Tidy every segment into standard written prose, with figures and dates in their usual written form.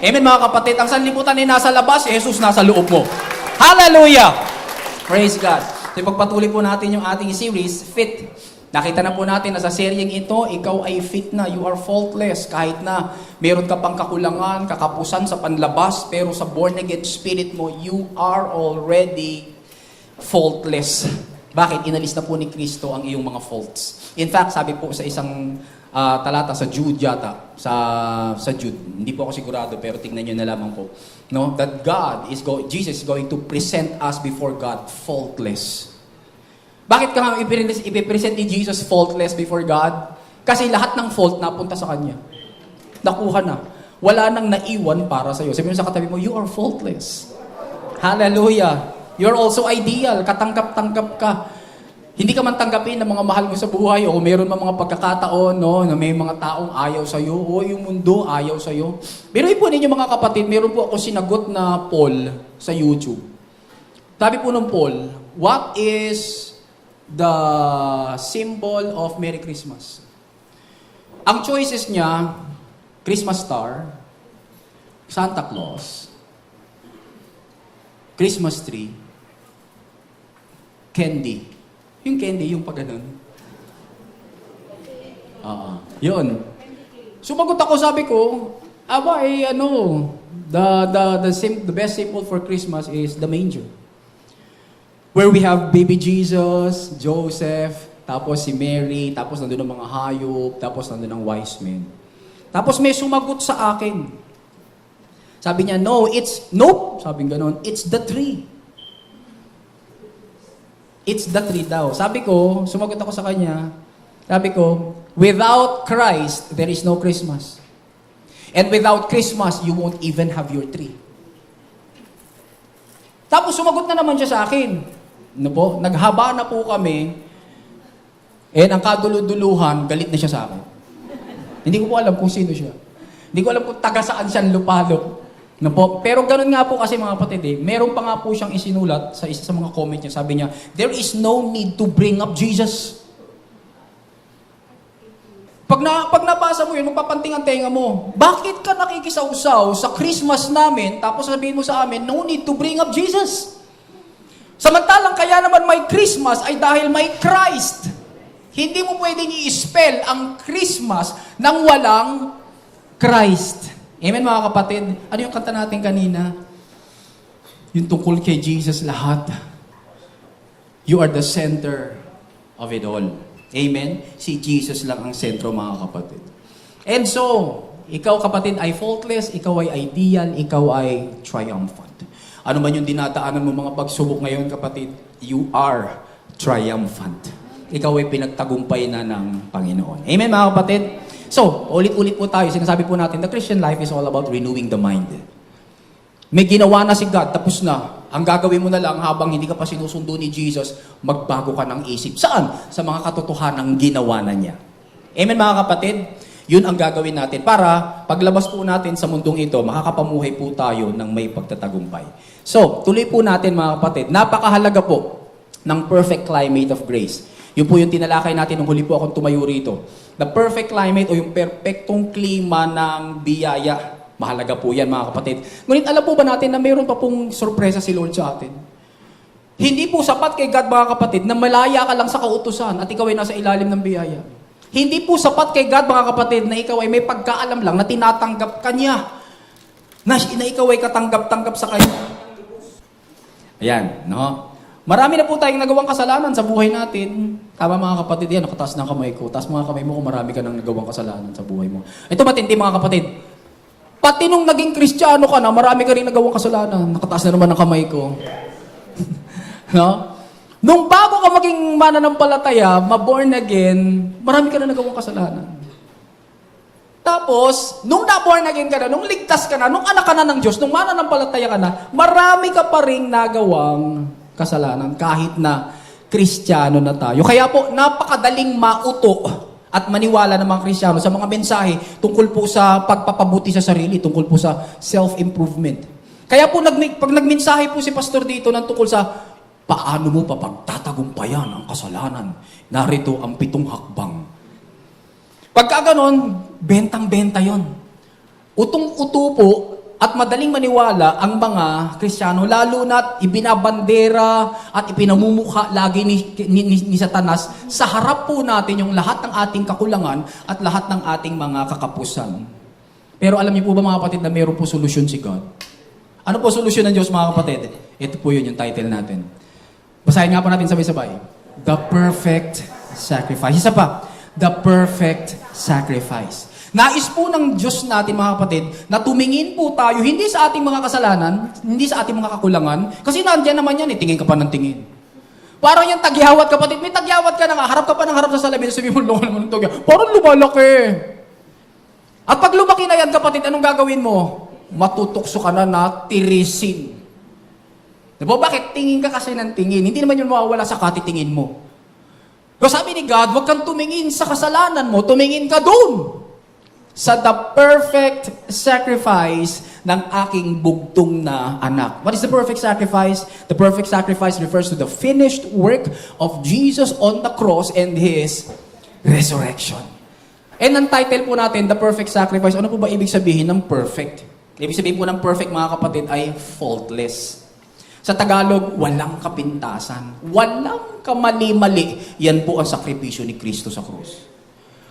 Amen mga kapatid. Ang sanlibutan ay nasa labas, si Jesus nasa loob mo. Hallelujah! Praise God. So ipagpatuloy po natin yung ating series, Fit. Nakita na po natin na sa seryeng ito, ikaw ay fit na. You are faultless. Kahit na meron ka pang kakulangan, kakapusan sa panlabas, pero sa born again spirit mo, you are already faultless. Bakit? Inalis na po ni Kristo ang iyong mga faults. In fact, sabi po sa isang talata sa Jude yata, sa Jude, hindi po ako sigurado, pero tingnan nyo na lamang po, no? That Jesus is going to present us before God faultless. Bakit ka nga ipipresent ni Jesus faultless before God? Kasi lahat ng fault napunta sa Kanya. Nakuha na. Wala nang naiwan para sa'yo. Sabi mo sa katabi mo, you are faultless. Hallelujah. You're also ideal. Katanggap-tanggap ka. Hindi ka man tanggapin ng mga mahal mo sa buhay o meron man mga pagkakataon, no, na may mga taong ayaw sa'yo o yung mundo ayaw sa'yo. Pero po ninyo mga kapatid, meron po ako sinagot na poll sa YouTube. Sabi po ng poll, what is the symbol of Merry Christmas? Ang choices niya, Christmas star, Santa Claus, Christmas tree, candy. Yung candy, yung pag ganun. Yun. Sumagot ako, sabi ko, the best symbol for Christmas is the manger. Where we have baby Jesus, Joseph, tapos si Mary, tapos nandun ang mga hayop, tapos nandun ang wise men. Tapos may sumagot sa akin. Sabi niya, nope, sabi ganun, it's the tree. It's the tree daw. Sabi ko, sumagot ako sa kanya, sabi ko, without Christ, there is no Christmas. And without Christmas, you won't even have your tree. Tapos sumagot na naman siya sa akin. Ano po? Naghaba na po kami, and ang kaduluduluhan, galit na siya sa akin. Hindi ko po alam kung sino siya. Hindi ko alam kung taga saan siya lupalop. No po? Pero ganun nga po kasi mga kapatid, meron pa nga po siyang isinulat sa isa sa mga comment niya. Sabi niya, there is no need to bring up Jesus. Pag nabasa mo yun, magpapanting ang tenga mo. Bakit ka nakikisawsaw sa Christmas namin, tapos sabihin mo sa amin, no need to bring up Jesus? Samantalang kaya naman may Christmas ay dahil may Christ. Hindi mo pwedeng i-spell ang Christmas nang walang Christ. Amen mga kapatid? Ano yung kanta natin kanina? Yung tungkol kay Jesus lahat. You are the center of it all. Amen? Si Jesus lang ang sentro mga kapatid. And so, ikaw kapatid ay faultless, ikaw ay ideal, ikaw ay triumphant. Ano man yung dinadaanan mo mga pagsubok ngayon kapatid, you are triumphant. Ikaw ay pinagtagumpay na ng Panginoon. Amen mga kapatid? So, ulit-ulit po tayo, sinasabi po natin, the Christian life is all about renewing the mind. May ginawa na si God, tapos na. Ang gagawin mo na lang habang hindi ka pa sinusundo ni Jesus, magbago ka ng isip. Saan? Sa mga katotohanang ginawa na niya. Amen mga kapatid? Yun ang gagawin natin para paglabas po natin sa mundong ito, makakapamuhay po tayo ng may pagtatagumpay. So, tuloy po natin mga kapatid. Napakahalaga po ng perfect climate of grace. Yun po yung tinalakay natin nung huli po akong tumayo rito. The perfect climate o yung perpektong klima ng biyaya. Mahalaga po yan mga kapatid. Ngunit alam po ba natin na mayroon pa pong sorpresa si Lord sa atin? Hindi po sapat kay God mga kapatid na malaya ka lang sa kautusan at ikaw ay nasa ilalim ng biyaya. Hindi po sapat kay God mga kapatid na ikaw ay may pagkaalam lang na tinatanggap ka niya. Na ikaw ay katanggap-tanggap sa Kanya. Ayan, no? Marami na po tayong nagawang kasalanan sa buhay natin. Tama mga kapatid yan, nakataas ng kamay ko. Taas mga kamay mo kung marami ka nang nagawang kasalanan sa buhay mo. Ito matindi mga kapatid. Pati nung naging Kristiyano ka na, marami ka rin nagawang kasalanan. Nakataas na naman ang kamay ko. No? Nung bago ka maging mananampalataya, ma-born again, marami ka na nagawang kasalanan. Tapos, nung na-born again ka na, nung ligtas ka na, nung anak ka na ng Diyos, nung mananampalataya ka na, marami ka pa rin nagawang kasalanan kahit na Kristiyano na tayo. Kaya po, napakadaling mauto at maniwala ng mga Kristiyano sa mga mensahe tungkol po sa pagpapabuti sa sarili, tungkol po sa self-improvement. Kaya po, pag nagmensahe po si pastor dito ng tungkol sa paano mo papagtatagumpayan ang kasalanan, narito ang 7 hakbang. Pagka ganon, bentang-benta yon. Utong-uto po at madaling maniwala ang mga Kristiyano, lalo na't ibinabandera at ipinamumukha lagi ni Satanas sa harap po natin yung lahat ng ating kakulangan at lahat ng ating mga kakapusan. Pero alam niyo po ba mga kapatid na mayroon po solusyon si God? Ano po solusyon ng Diyos mga kapatid? Ito po yun yung title natin. Basahin nga po natin sabay-sabay. The perfect sacrifice. Isa pa, the perfect sacrifice. Nais po ng Diyos natin mga kapatid na tumingin po tayo hindi sa ating mga kasalanan, hindi sa ating mga kakulangan, kasi nandiyan naman yan, tingin ka pa ng tingin. Parang yung tagyawat kapatid, may tagyawat ka na nga, harap ka pa ng harap sa salamin, sabi mo, lungan mo ng tagyawat. Parang lumalaki. At pag lumaki na yan kapatid, anong gagawin mo? Matutukso ka na tirisin. Diba? Bakit? Tingin ka kasi ng tingin. Hindi naman yun mawawala sa katitingin mo. Kasi sabi ni God, huwag kang tumingin sa kasalanan mo, tumingin ka doon sa the perfect sacrifice ng aking bugtong na anak. What is the perfect sacrifice? The perfect sacrifice refers to the finished work of Jesus on the cross and His resurrection. And ang title po natin, the perfect sacrifice, ano po ba ibig sabihin ng perfect? Ibig sabihin po ng perfect mga kapatid ay faultless. Sa Tagalog, walang kapintasan. Walang kamali-mali. Yan po ang sakripisyo ni Kristo sa krus.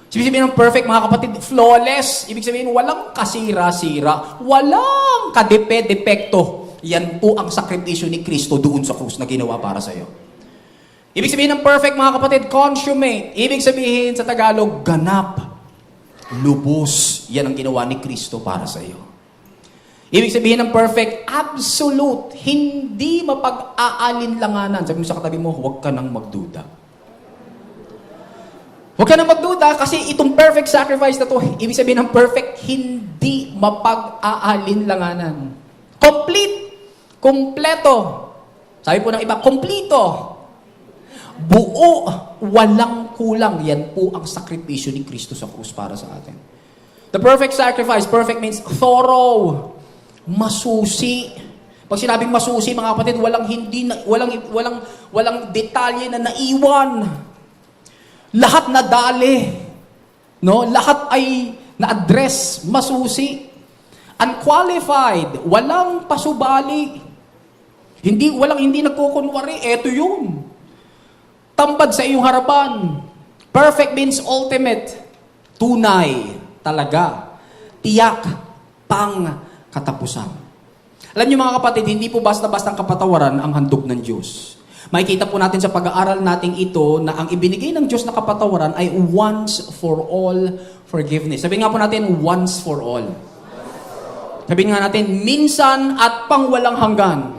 Ibig sabihin ng perfect, mga kapatid, flawless. Ibig sabihin, walang kasira-sira. Walang kadepe-depekto. Yan po ang sakripisyo ni Kristo doon sa krus na ginawa para sa iyo. Ibig sabihin ng perfect, mga kapatid, consummate. Ibig sabihin sa Tagalog, ganap. Lubos. Yan ang ginawa ni Kristo para sa iyo. Ibig sabihin ng perfect, absolute. Hindi mapag-aalinlanganan. Sabi mo sa katabi mo, huwag ka nang magduda. Huwag ka nang magduda kasi itong perfect sacrifice na to, ibig sabihin ng perfect, hindi mapag-aalinlanganan. Complete. Kompleto. Sabi po ng iba, kompleto. Buo. Walang kulang. Yan po ang sakripisyo ni Kristo sa krus para sa atin. The perfect sacrifice, perfect means thorough. Masusi. Pag sinabing masusi, mga kapatid, walang detalye na naiwan. Lahat na dali. No? Lahat ay na-address, masusi. Unqualified, walang pasubali. Hindi nagkukunwari, eto yun. Tambad sa iyong harapan. Perfect means ultimate. Tunay, talaga. Tiyak, pang katapusan. Alam niyo mga kapatid, hindi po basta-bastang kapatawaran ang handog ng Diyos. Makikita po natin sa pag-aaral nating ito na ang ibinigay ng Diyos na kapatawaran ay once for all forgiveness. Sabihin nga po natin, once for all. Sabihin nga natin, minsan at pang walang hanggan.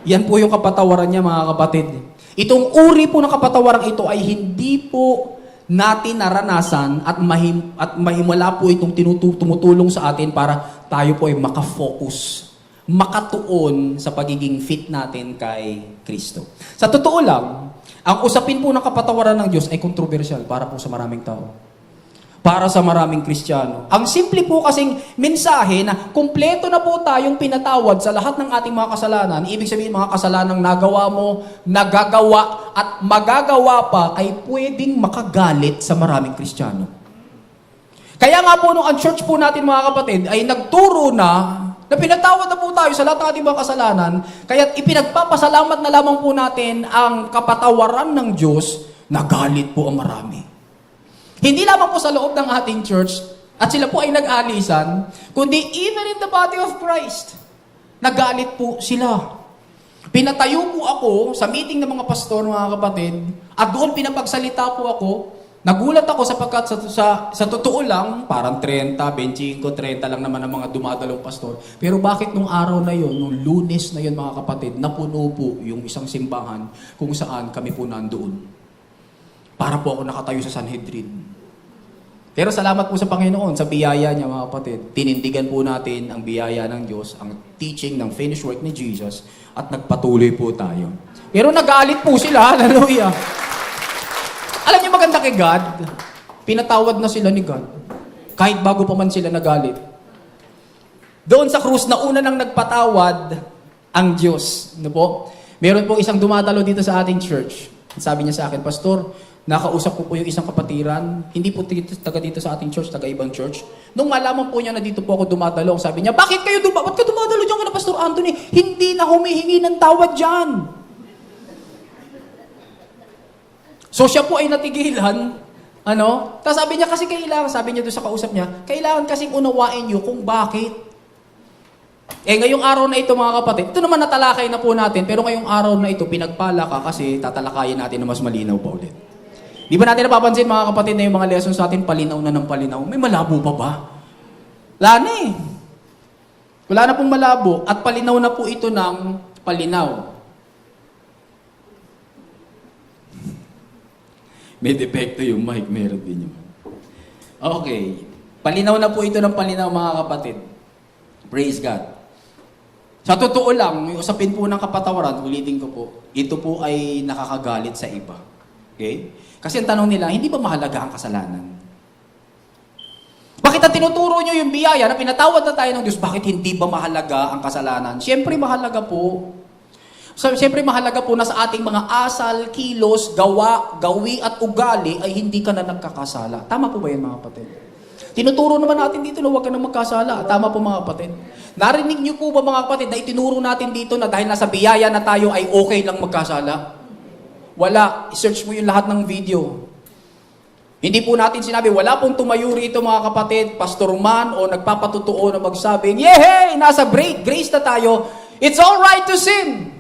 Yan po yung kapatawaran niya mga kapatid. Itong uri po ng kapatawaran ito ay hindi po natin naranasan at mahimala po itong tumutulong sa atin para tayo po ay makafocus, makatuon sa pagiging fit natin kay Kristo. Sa totoo lang, ang usapin po ng kapatawaran ng Diyos ay kontrobersyal para po sa maraming tao. Para sa maraming Kristiyano. Ang simple po kasing mensahe na kumpleto na po tayong pinatawad sa lahat ng ating mga kasalanan. Ibig sabihin mga kasalanang nagawa mo, nagagawa at magagawa pa ay pwedeng makagalit sa maraming Kristiyano. Kaya nga po nung ang church po natin mga kapatid ay nagturo na pinatawad na po tayo sa lahat ng ating mga kasalanan, kaya ipinagpapasalamat na lamang po natin ang kapatawaran ng Diyos, nagalit po ang marami. Hindi lamang po sa loob ng ating church, at sila po ay nag-alisan, kundi even in the body of Christ, nagalit po sila. Pinatayo po ako sa meeting ng mga pastor, mga kapatid, at doon pinapagsalita po ako. Nagulat ako sapagkat sa totoo lang, parang 30, 25, 30 lang naman ang mga dumadalong pastor. Pero bakit nung araw na yon, nung Lunes na yon mga kapatid, napuno po yung isang simbahan kung saan kami po nandoon. Para po ako nakatayo sa Sanhedrin. Pero salamat po sa Panginoon, sa biyaya niya mga kapatid. Tinindigan po natin ang biyaya ng Diyos, ang teaching ng finished work ni Jesus, at nagpatuloy po tayo. Pero nagalit po sila, hallelujah. Alam niyo maganda kay God, pinatawad na sila ni God. Kahit bago pa man sila nagalit. Doon sa krus na una nang nagpatawad ang Diyos. Ano po? Meron po isang dumadalo dito sa ating church. Sabi niya sa akin, Pastor, Nakausap ko po yung isang kapatiran, hindi po taga dito sa ating church, taga ibang church. Nung malaman po niya na dito po ako dumadalo, sabi niya, ba't ka dumadalo dyan kina Pastor Anthony? Hindi na humihingi ng tawad dyan. So siya po ay natigilan, tapos sabi niya kasi sabi niya doon sa kausap niya, kailangan kasing unawain niyo kung bakit. Ngayong araw na ito mga kapatid, ito naman natalakay na po natin, pero ngayong araw na ito, pinagpala ka kasi tatalakayin natin na mas malinaw pa ulit. Di ba natin napapansin mga kapatid na yung mga lessons natin, palinaw na ng palinaw? May malabo pa ba? Wala na eh. Wala na pong malabo at palinaw na po ito ng palinaw. May depekto yung mic, meron din yun. Okay. Palinaw na po ito ng palinaw mga kapatid. Praise God. Sa totoo lang, yung usapin po ng kapatawaran, ulitin ko po, ito po ay nakakagalit sa iba. Okay? Kasi ang tanong nila, hindi ba mahalaga ang kasalanan? Bakit ang tinuturo nyo yung biyaya na pinatawad na tayo ng Diyos, bakit hindi ba mahalaga ang kasalanan? Siyempre mahalaga po. Siyempre mahalaga po na sa ating mga asal, kilos, gawi at ugali ay hindi ka na nagkakasala. Tama po ba yan mga kapatid? Tinuturo naman natin dito na huwag ka na magkasala. Tama po mga kapatid. Narinig niyo po ba mga kapatid na itinuro natin dito na dahil nasa biyaya na tayo ay okay lang magkasala? Wala. I-search mo yung lahat ng video. Hindi po natin sinabi, wala pong tumayo rito mga kapatid, pastor man o nagpapatutuo na magsabing, yehey! Nasa grace na tayo. It's all right to sin.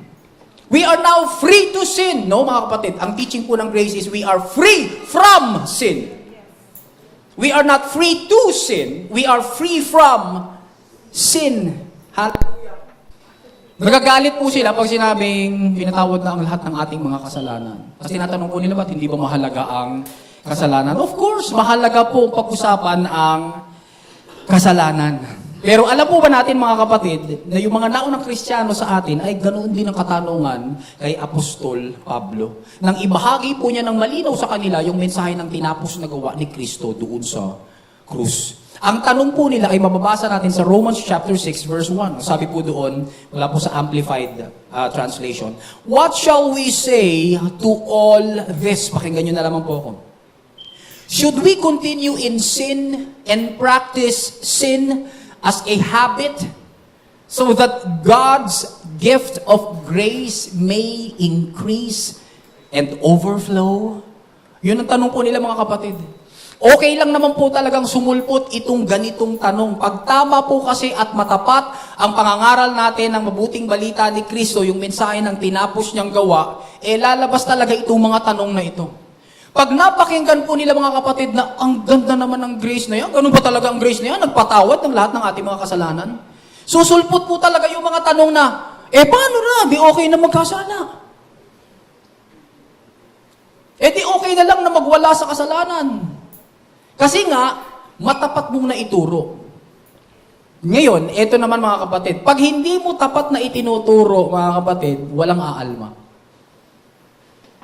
We are now free to sin. No mga kapatid, ang teaching po ng grace is we are free from sin. We are not free to sin. We are free from sin. Hallelujah. Nagagalit po sila pag sinabing pinatawad na ang lahat ng ating mga kasalanan. Kasi tinatanong po nila, ba't hindi ba mahalaga ang kasalanan? Of course, mahalaga po pag-usapan ang kasalanan. Pero alam po ba natin mga kapatid, na yung mga naunang Kristiyano sa atin ay ganoon din ang katanungan kay Apostol Pablo. Nang ibahagi po niya ng malinaw sa kanila yung mensahe ng tinapos na gawa ni Kristo doon sa krus. Ang tanong po nila ay mababasa natin sa Romans chapter 6 verse 1. Sabi po doon, wala po sa Amplified Translation, what shall we say to all this? Pakinggan nyo na lamang po ako. Should we continue in sin and practice sin as a habit so that God's gift of grace may increase and overflow? Yun ang tanong po nila mga kapatid. Okay lang naman po talagang sumulpot itong ganitong tanong. Pag tama po kasi at matapat ang pangangaral natin ng mabuting balita ni Kristo, yung mensahe ng tinapos niyang gawa, lalabas talaga itong mga tanong na ito. Pag napakinggan po nila mga kapatid na ang ganda naman ng grace na yan, ganun ba talaga ang grace na yan? Nagpatawad ng lahat ng ating mga kasalanan? Susulpot po talaga yung mga tanong na, paano na? Di okay na magkasala. Di okay na lang na magwala sa kasalanan. Kasi nga, matapat mong naituro. Ngayon, eto naman mga kapatid, pag hindi mo tapat na itinuturo, mga kapatid, walang aalma.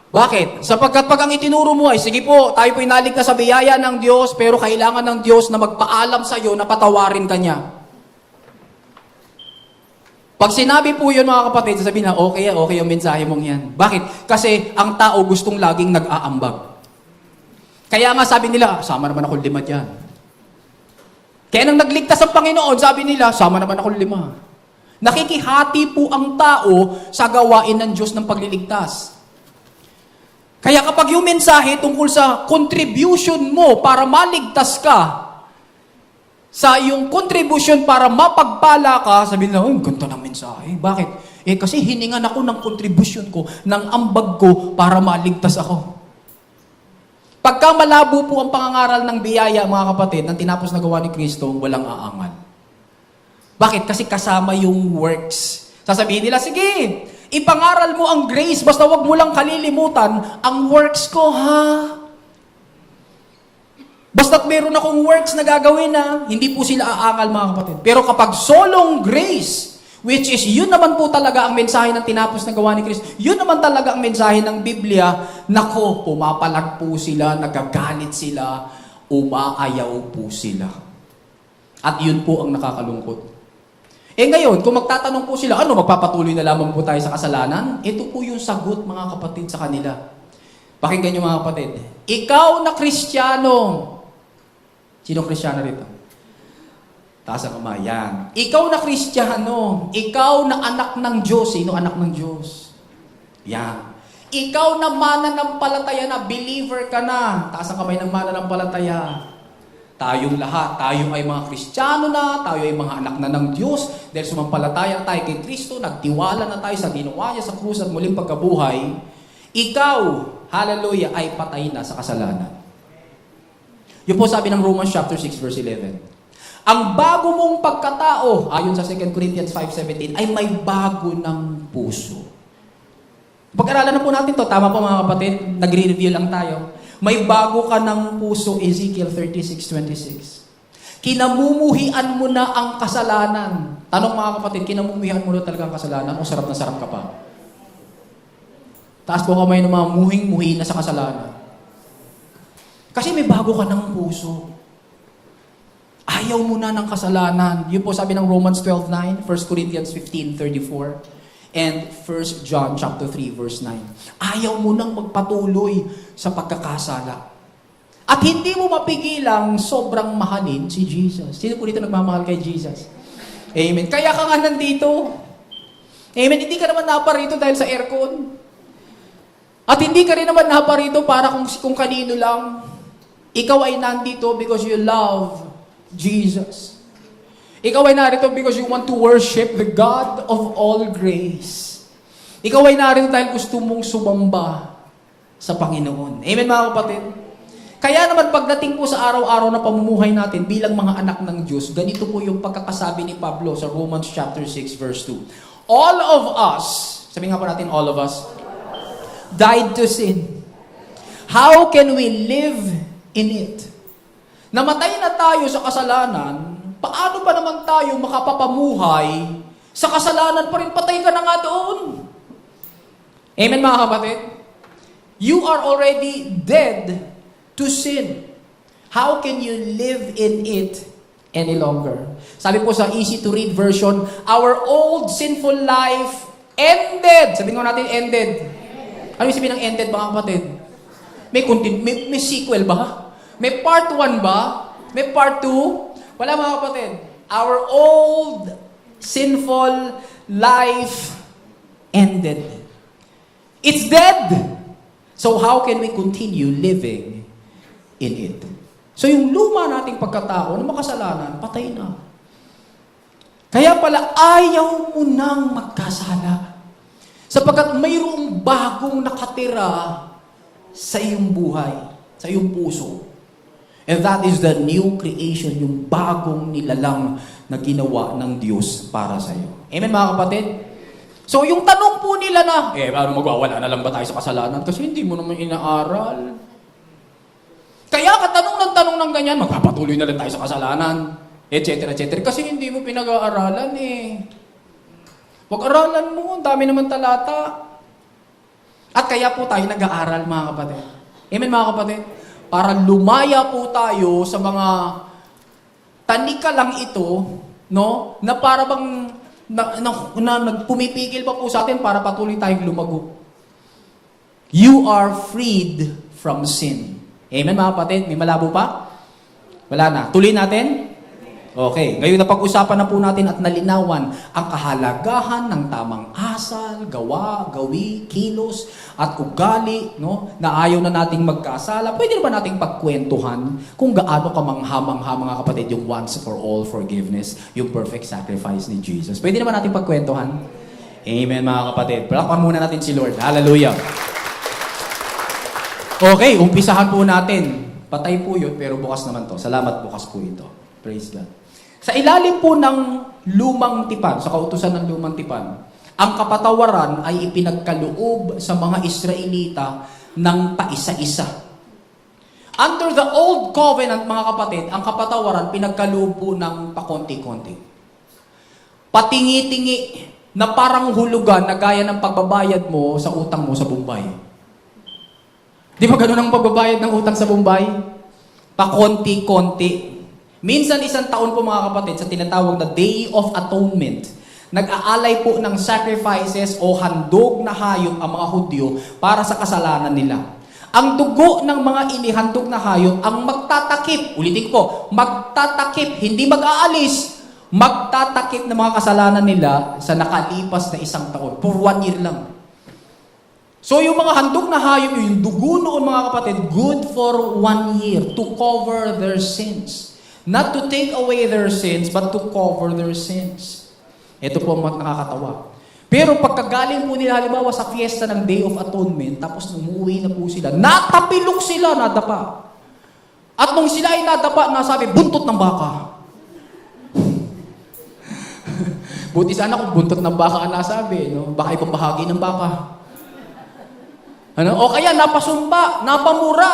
Bakit? Sapagkat pag ang itinuro mo ay, sige po, tayo po'y naligtas sa biyaya ng Diyos, pero kailangan ng Diyos na magpaalam sa iyo na patawarin ka niya. Pag sinabi po yun mga kapatid, sasabihin na, okay yung mensahe mong yan. Bakit? Kasi ang tao gustong laging nag-aambag. Kaya nga sabi nila, sama naman ako 5 dyan. Kaya nang nagligtas ang Panginoon, sabi nila, sama naman ako 5. Nakikihati po ang tao sa gawain ng Diyos ng pagliligtas. Kaya kapag yung mensahe tungkol sa contribution mo para maligtas ka, sa yung contribution para mapagpala ka, sabi nila, ang ganda ng mensahe. Bakit? Kasi hiningan ako ng contribution ko, ng ambag ko para maligtas ako. Pagka malabo po ang pangangaral ng biyaya, mga kapatid, ng tinapos na gawa ni Kristo, walang aangal. Bakit? Kasi kasama yung works. Sasabihin nila, sige, ipangaral mo ang grace, basta wag mo lang kalilimutan ang works ko, ha? Basta't meron akong works na gagawin na, hindi po sila aangal, mga kapatid. Pero kapag solong grace, which is yun naman po talaga ang mensahe ng tinapos na gawa ni Kristo. Yun naman talaga ang mensahe ng Biblia. Nako, pumapalag po sila, nagagalit sila, umaayaw po sila. At yun po ang nakakalungkot. Ngayon, kung magtatanong po sila, magpapatuloy na lamang po tayo sa kasalanan? Ito po yung sagot mga kapatid sa kanila. Pakinggan niyo mga kapatid. Ikaw na Kristiyano. Sinong Kristiyano rito? Taas ang kamay. Yan. Ikaw na Kristiyano. Ikaw na anak ng Diyos. Sino anak ng Diyos? Yan. Ikaw na mananampalataya na, believer ka na. Taas ang kamay ng mananampalataya. Tayong lahat, tayo ay mga Kristiyano na, tayo ay mga anak na ng Diyos. Dahil sumampalataya tayo kay Kristo, nagtiwala na tayo sa ginawa niya sa krus at muling pagkabuhay. Ikaw, hallelujah, ay patay na sa kasalanan. Yun po sabi ng Romans chapter 6 verse 11. Ang bago mong pagkatao, ayon sa 2 Corinthians 5:17, ay may bago ng puso. Pag-aralan na po natin to, tama po mga kapatid, nagre-review lang tayo. May bago ka ng puso, Ezekiel 36:26. Kinamumuhian mo na ang kasalanan. Tanong mga kapatid, kinamumuhian mo na talaga ang kasalanan o sarap na sarap ka pa? Taas po kamay ng mga muhing-muhi na sa kasalanan. Kasi may bago ka ng puso. Ayaw mo na ng kasalanan. Yun po sabi ng Romans 12:9, 1 Corinthians 15:34. And 1 John chapter 3 verse 9. Ayaw mo nang magpatuloy sa pagkakasala. At hindi mo mapigilang sobrang mahalin si Jesus. Sino po dito nagmamahal kay Jesus? Amen. Kaya ka nga nandito. Amen. Hindi ka naman naparito dahil sa aircon. At hindi ka rin naman naparito para kung kanino lang. Ikaw ay nandito because you love Jesus. Ikaw ay narito because you want to worship the God of all grace. Ikaw ay narito dahil gusto mong sumamba sa Panginoon. Amen mga kapatid? Kaya naman pagdating po sa araw-araw na pamumuhay natin bilang mga anak ng Diyos, ganito po yung pagkakasabi ni Pablo sa Romans chapter 6 verse 2. All of us, sabi nga po natin all of us, died to sin. How can we live in it? Namatay na tayo sa kasalanan, paano pa naman tayo makapapamuhay sa kasalanan pa rin? Patay ka na nga doon. Amen mga kapatid? You are already dead to sin. How can you live in it any longer? Sabi po sa easy to read version, our old sinful life ended. Sabihin ko natin ended. Ano yung sabihin ng ended mga kapatid? May sequel ba? May part 1 ba? May part 2? Wala mga kapatid. Our old sinful life ended. It's dead. So how can we continue living in it? So yung luma nating pagkatao na makasalanan, patay na. Kaya pala ayaw mo nang magkasala. Sapagkat mayroong bagong nakatira sa iyong buhay, sa iyong puso. And that is the new creation, yung bagong nilalang na ginawa ng Diyos para sa iyo. Amen mga kapatid? So yung tanong po nila na, paano magwawala na lang ba tayo sa kasalanan? Kasi hindi mo naman inaaral. Kaya tanong ng ganyan, magpapatuloy na lang tayo sa kasalanan, etc. etc. Kasi hindi mo pinag-aaralan Pag-aralan mo, ang dami naman talata. At kaya po tayo nag-aaral mga kapatid. Amen mga kapatid? Para lumaya po tayo sa mga tanika lang ito, no? Na para bang nagpumipigil pa po sa atin para patuloy tayong lumago. You are freed from sin. Amen mga kapatid? May malabo pa? Wala na. Tuloy natin? Okay. Ngayon napag-usapan na po natin at nalinawan ang kahalagahan ng tamang asal, gawa, gawi, kilos, at ugali, no? Na ayaw na nating magkasala. Pwede na ba nating pagkwentuhan kung gaano kamangha-mangha mga kapatid yung once for all forgiveness, yung perfect sacrifice ni Jesus? Pwede na ba nating pagkwentuhan? Amen mga kapatid. Palakpan muna natin si Lord. Hallelujah. Okay, umpisahan po natin. Patay po yun, pero bukas naman to. Salamat, bukas po ito. Praise God. Sa ilalim po ng lumang tipan, sa kautusan ng lumang tipan, ang kapatawaran ay ipinagkaloob sa mga Israelita ng paisa-isa. Under the Old Covenant, mga kapatid, ang kapatawaran pinagkaloob po ng pakonti-konti. Patingi-tingi na parang hulugan na gaya ng pagbabayad mo sa utang mo sa Bombay. Di ba ganun ang pagbabayad ng utang sa Bombay? Pakonti-konti. Minsan isang taon po mga kapatid sa tinatawag na Day of Atonement, nag-aalay po ng sacrifices o handog na hayop ang mga Hudyo para sa kasalanan nila. Ang dugo ng mga inihandog na hayop ang magtatakip. Ulitin ko, magtatakip, hindi mag-aalis. Magtatakip ng mga kasalanan nila sa nakalipas na 1 taon. For 1 year lang. So yung mga handog na hayop, yung dugo noon mga kapatid, good for 1 year to cover their sins. Not to take away their sins, but to cover their sins. Ito po ang nakakatawa. Pero pagkagaling po nila, halimbawa sa fiesta ng Day of Atonement, tapos umuwi na po sila, natapilok sila, nadapa. At nung sila ay nadapa, nasabi, buntot ng baka. Buti sana kung buntot ng baka ang nasabi, no? Baka ibang bahagi ng baka. Ano? O kaya napasumpa, napamura.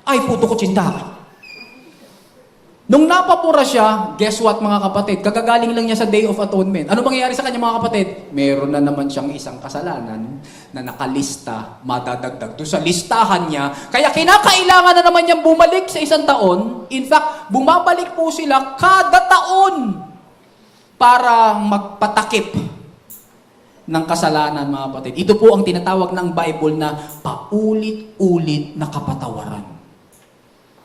Ay, puto ko tsinta. Nung napapura siya, guess what mga kapatid? Kagagaling lang niya sa Day of Atonement. Ano mangyayari sa kanya mga kapatid? Meron na naman siyang isang kasalanan na nakalista, madadagdag doon sa listahan niya. Kaya kinakailangan na naman niyang bumalik sa 1 taon. In fact, bumabalik po sila kada taon para magpatakip ng kasalanan mga kapatid. Ito po ang tinatawag ng Bible na paulit-ulit na kapatawaran.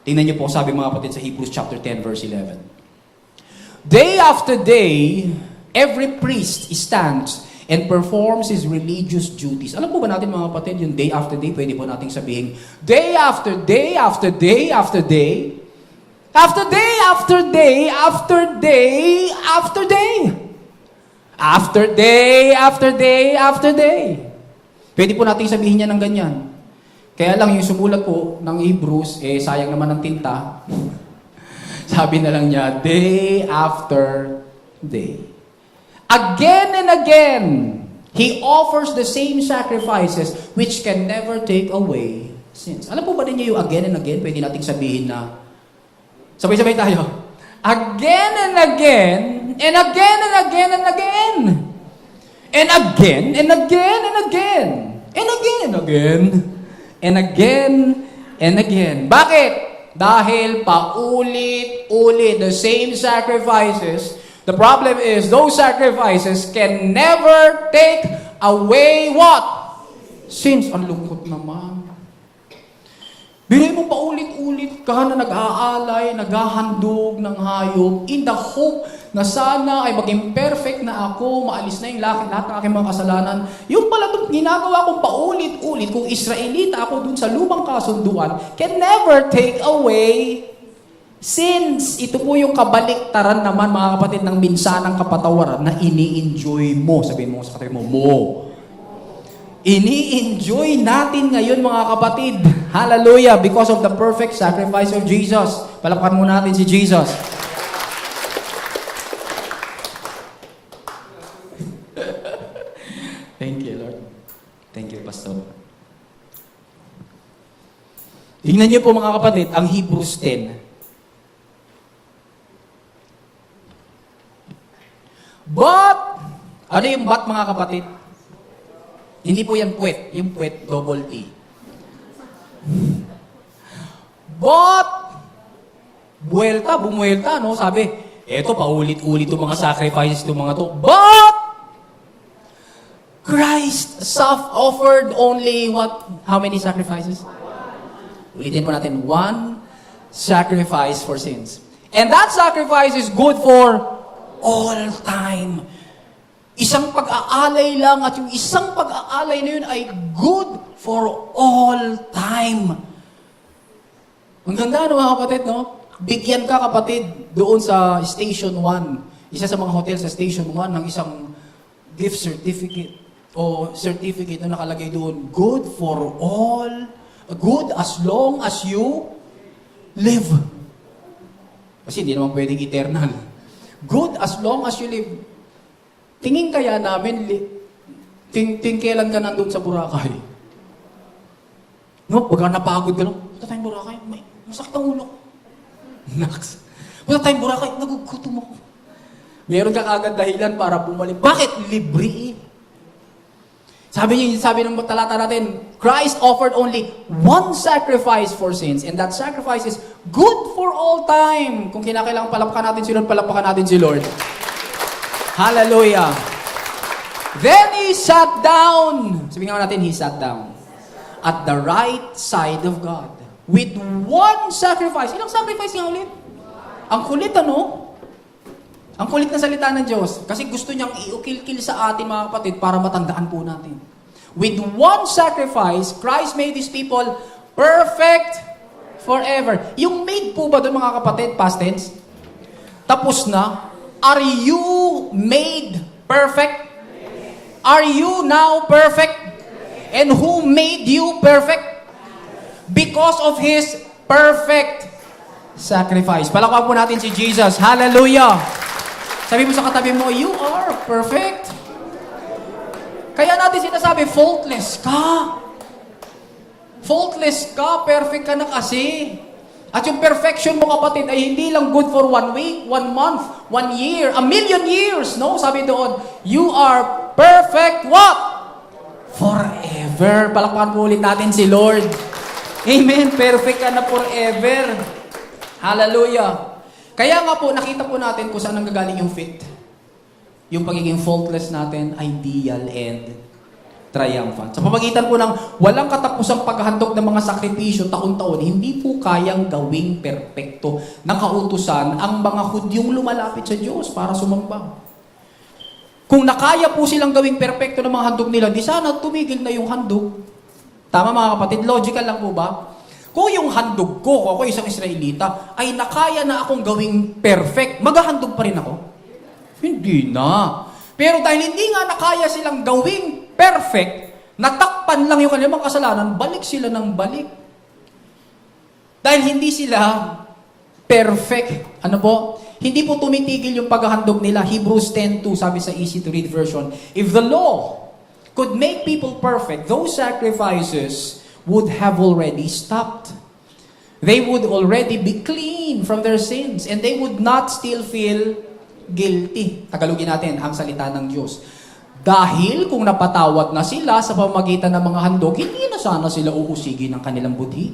Tingnan niyo po, sabi mga kapatid sa Hebrews chapter 10 verse 11. Day after day, every priest stands and performs his religious duties. Alam po ba natin mga kapatid, yung day after day, pwede po nating sabihin, day after day, after day, after day, after day, after day, after day, after day, after day, after day, after day. Pwede po nating sabihin niya ng ganyan. Kaya lang yung sumulat po ng Hebrews, sayang naman ng tinta. Sabi na lang niya, day after day. Again and again, He offers the same sacrifices which can never take away sins. Alam po ba ninyo yung again and again? Pwede nating sabihin na, sabay-sabay tayo. Again and again, and again and again and again. And again and again and again. And again and again. And again, and again. Bakit? Dahil paulit-ulit, the same sacrifices. The problem is, those sacrifices can never take away what? Sins. Ang lungkot naman. Bilhin mo paulit-ulit ka na nag-aalay, naghahandog ng hayop in the hope na sana ay maging perfect na ako, maalis na yung lahat ng aking mga kasalanan. Yung pala itong ginagawa kong paulit-ulit, kung Israelita ako dun sa lumang kasunduan, can never take away sins. Ito po yung kabaliktaran naman, mga kapatid, ng minsanang kapatawaran na ini-enjoy mo. Sabihin mo sa katabi mo. Ini-enjoy natin ngayon, mga kapatid. Hallelujah! Because of the perfect sacrifice of Jesus. Palakpakan mo natin si Jesus. Thank you, Lord. Thank you, Pastor. Tingnan niyo po mga kapatid, ang Hebrews 10. But, ano yung but mga kapatid? Hindi po yan puwet. Yung puwet, double T. But, bumuelta, no? Sabi, eto, paulit-ulit itong mga sacrifices itong mga to. But, Christ offered only what? How many sacrifices? Ulitin po natin. 1 sacrifice for sins. And that sacrifice is good for all time. Isang pag-aalay lang at yung isang pag-aalay na yun ay good for all time. Ang ganda, no, mga kapatid, no? Bigyan ka, kapatid, doon sa Station 1. Isa sa mga hotel sa Station 1 ng isang gift certificate o certificate na nakalagay doon, good for all, good as long as you live. Kasi hindi naman pwedeng eternal. Good as long as you live. Tingin kaya namin, kailan ka nandun sa Boracay? No, pagka napagod ka lang, punta tayong Boracay, masakit ang ulo. Naks. Punta tayong Boracay, nagugutom ako. Meron ka agad dahilan para bumalik. Bakit? Libre eh. Sabi ng talata natin, Christ offered only 1 sacrifice for sins, and that sacrifice is good for all time. Kung kinakailangan palapakan natin si Lord, palapakan natin si Lord. Hallelujah. Then He sat down. Sabi nga natin, He sat down. at the right side of God. With one sacrifice. Ilang sacrifice nga ulit? Ang kulit, ano? Ang kulit na salita ng Diyos. Kasi gusto niyang iukil-kil sa atin, mga kapatid, para matandaan po natin. With one sacrifice, Christ made His people perfect forever. Yung made po ba doon, mga kapatid, past tense? Tapos na. Are you made perfect? Are you now perfect? And who made you perfect? Because of His perfect sacrifice. Palakpakan po natin si Jesus. Hallelujah! Sabi mo sa katabi mo, you are perfect. Kaya natin sinasabi, faultless ka. Faultless ka, perfect ka na kasi. At yung perfection mo, kapatid, ay hindi lang good for 1 week, 1 month, 1 year, 1,000,000 years. No, sabi doon, you are perfect what? Forever. Palakpakan po ulit natin si Lord. Amen. Perfect ka na forever. Hallelujah. Kaya nga po, nakita po natin kung saan nanggagaling yung fit. Yung pagiging faultless natin, ideal and triumphant. Sa pamagitan po ng walang katapusang paghahandog ng mga sakripisyo taon-taon, hindi po kayang gawing perpekto ng kautusan ang mga Hudyong lumalapit sa Diyos para sumamba. Kung nakaya po silang gawing perpekto ng mga handog nila, di sana tumigil na yung handog. Tama mga kapatid, logical lang po ba? Kung yung handog ko, ako isang Israelita, ay nakaya na akong gawing perfect, maghahandog pa rin ako? Hindi na. Pero dahil hindi nga nakaya silang gawing perfect, natakpan lang yung kanilang mga kasalanan, balik sila ng balik. Dahil hindi sila perfect. Ano po? Hindi po tumitigil yung paghahandog nila. Hebrews 10:2, sabi sa easy to read version, if the law could make people perfect, those sacrifices would have already stopped. They would already be clean from their sins and they would not still feel guilty. Tagalogin natin ang salita ng Diyos. Dahil kung napatawad na sila sa pamamagitan ng mga handog, hindi na sana sila uusigin ng kanilang budhi.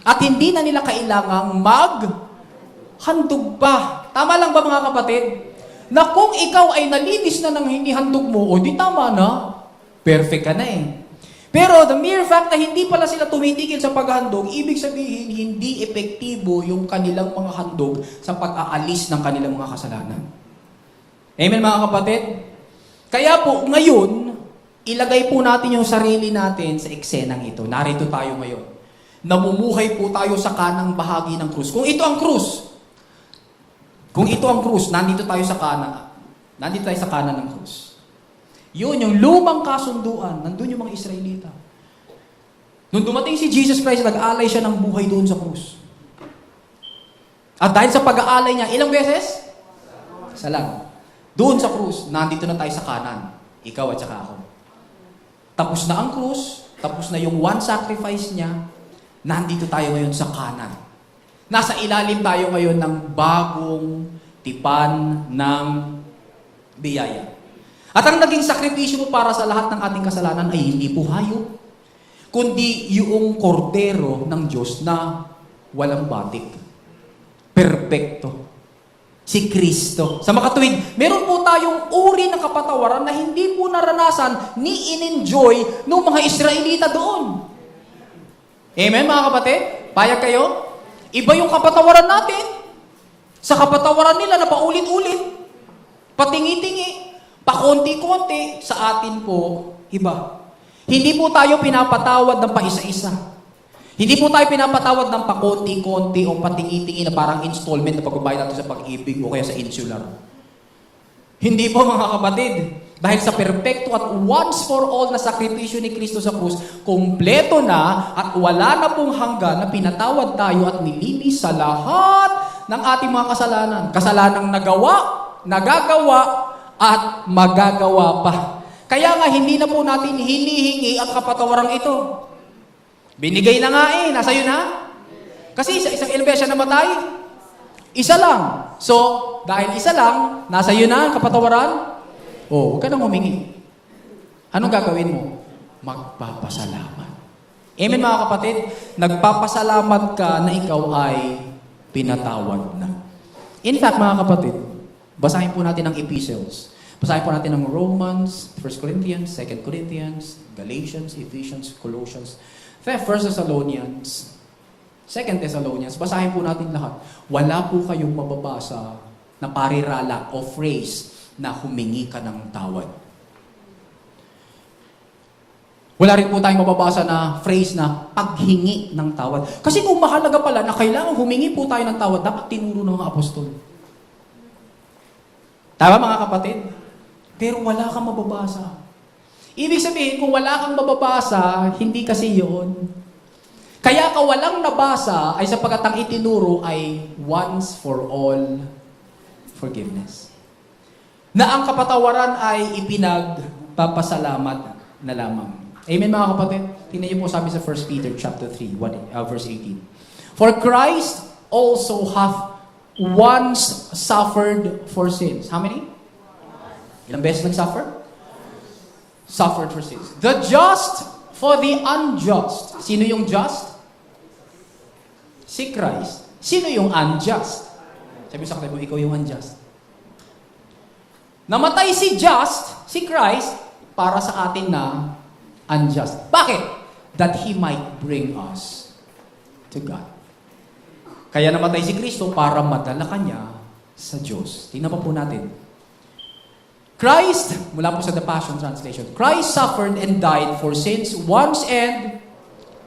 At hindi na nila kailangang maghandog pa. Tama lang ba mga kapatid? Na kung ikaw ay nalinis na ng hinihandog mo, o di tama na, perfect ka na eh. Pero the mere fact na hindi pala sila tumitigil sa paghahandog, ibig sabihin, hindi epektibo yung kanilang mga handog sa pag-aalis ng kanilang mga kasalanan. Amen mga kapatid? Kaya po, ngayon, ilagay po natin yung sarili natin sa eksenang ito. Narito tayo ngayon. Namumuhay po tayo sa kanang bahagi ng krus. Kung ito ang krus, nandito tayo sa kanan ng krus. Yun, yung lumang kasunduan, nandun yung mga Israelita. Nung dumating si Jesus Christ, nag-alay siya ng buhay doon sa krus. At dahil sa pag-aalay niya, ilang beses? Isa lang. Doon sa krus, nandito na tayo sa kanan. Ikaw at saka ako. Tapos na ang krus, tapos na yung one sacrifice niya, nandito tayo ngayon sa kanan. Nasa ilalim tayo ngayon ng bagong tipan ng biyaya. At ang naging sakripisyo mo para sa lahat ng ating kasalanan ay hindi po hayop, kundi yung kordero ng Diyos na walang batik. Perpekto. Si Kristo. Sa makatuwid, meron po tayong uri ng kapatawaran na hindi po naranasan ni in-enjoy ng mga Israelita doon. Amen mga kapatid? Payag kayo? Iba yung kapatawaran natin. Sa kapatawaran nila na paulit-ulit, patingi-tingi, pakonti-konti, sa atin po, iba. Hindi po tayo pinapatawad ng paisa-isa. Hindi po tayo pinapatawad ng pakonti-konti o patingi-tingi na parang installment na pagbabayad natin sa pag-ibig o kaya sa insular. Hindi po mga kapatid. Dahil sa perpekto at once for all na sakripisyo ni Kristo sa krus, kumpleto na at wala na pong hanggan na pinatawad tayo at nilinis sa lahat ng ating mga kasalanan. Kasalanang nagawa, nagagawa, at magagawa pa. Kaya nga, hindi na po natin hinihingi ang kapatawarang ito. Binigay na nga nasa iyo na. Kasi sa isang ilang beses siya namatay, isa lang. So, dahil isa lang, nasa iyo na ang kapatawaran, huwag ka nang humingi. Anong gagawin mo? Magpapasalamat. Amen mga kapatid? Nagpapasalamat ka na ikaw ay pinatawad na. In fact, mga kapatid, basahin po natin ang epistles. Basahin po natin ang Romans, 1 Corinthians, 2 Corinthians, Galatians, Ephesians, Colossians. First Thessalonians, Second Thessalonians, basahin po natin lahat. Wala po kayong mababasa na parirala o phrase na humingi ka ng tawad. Wala rin po tayong mababasa na phrase na paghingi ng tawad. Kasi kung mahalaga pala na kailangan humingi po tayo ng tawad, dapat tinuro ng mga apostol. Tama mga kapatid? Pero wala kang mababasa. Ibig sabihin, kung wala kang mababasa, hindi kasi yun. Kaya ka walang nabasa ay sapagkat ang itinuro ay once for all forgiveness. Na ang kapatawaran ay ipinagpapasalamat na lamang. Amen mga kapatid? Tingnan niyo po sabi sa 1 Peter chapter 3, verse 18. For Christ also hath once suffered for sins. How many? Ilang beses nag-suffer? Suffered for sins. The just for the unjust. Sino yung just? Si Christ. Sino yung unjust? Sabi sa katabi mo, ikaw yung unjust. Namatay si just, si Christ, para sa atin na unjust. Bakit? That He might bring us to God. Kaya namatay si Kristo para madala kanya sa Diyos. Tingnan pa po natin. Christ, mula po sa The Passion Translation, Christ suffered and died for sins once and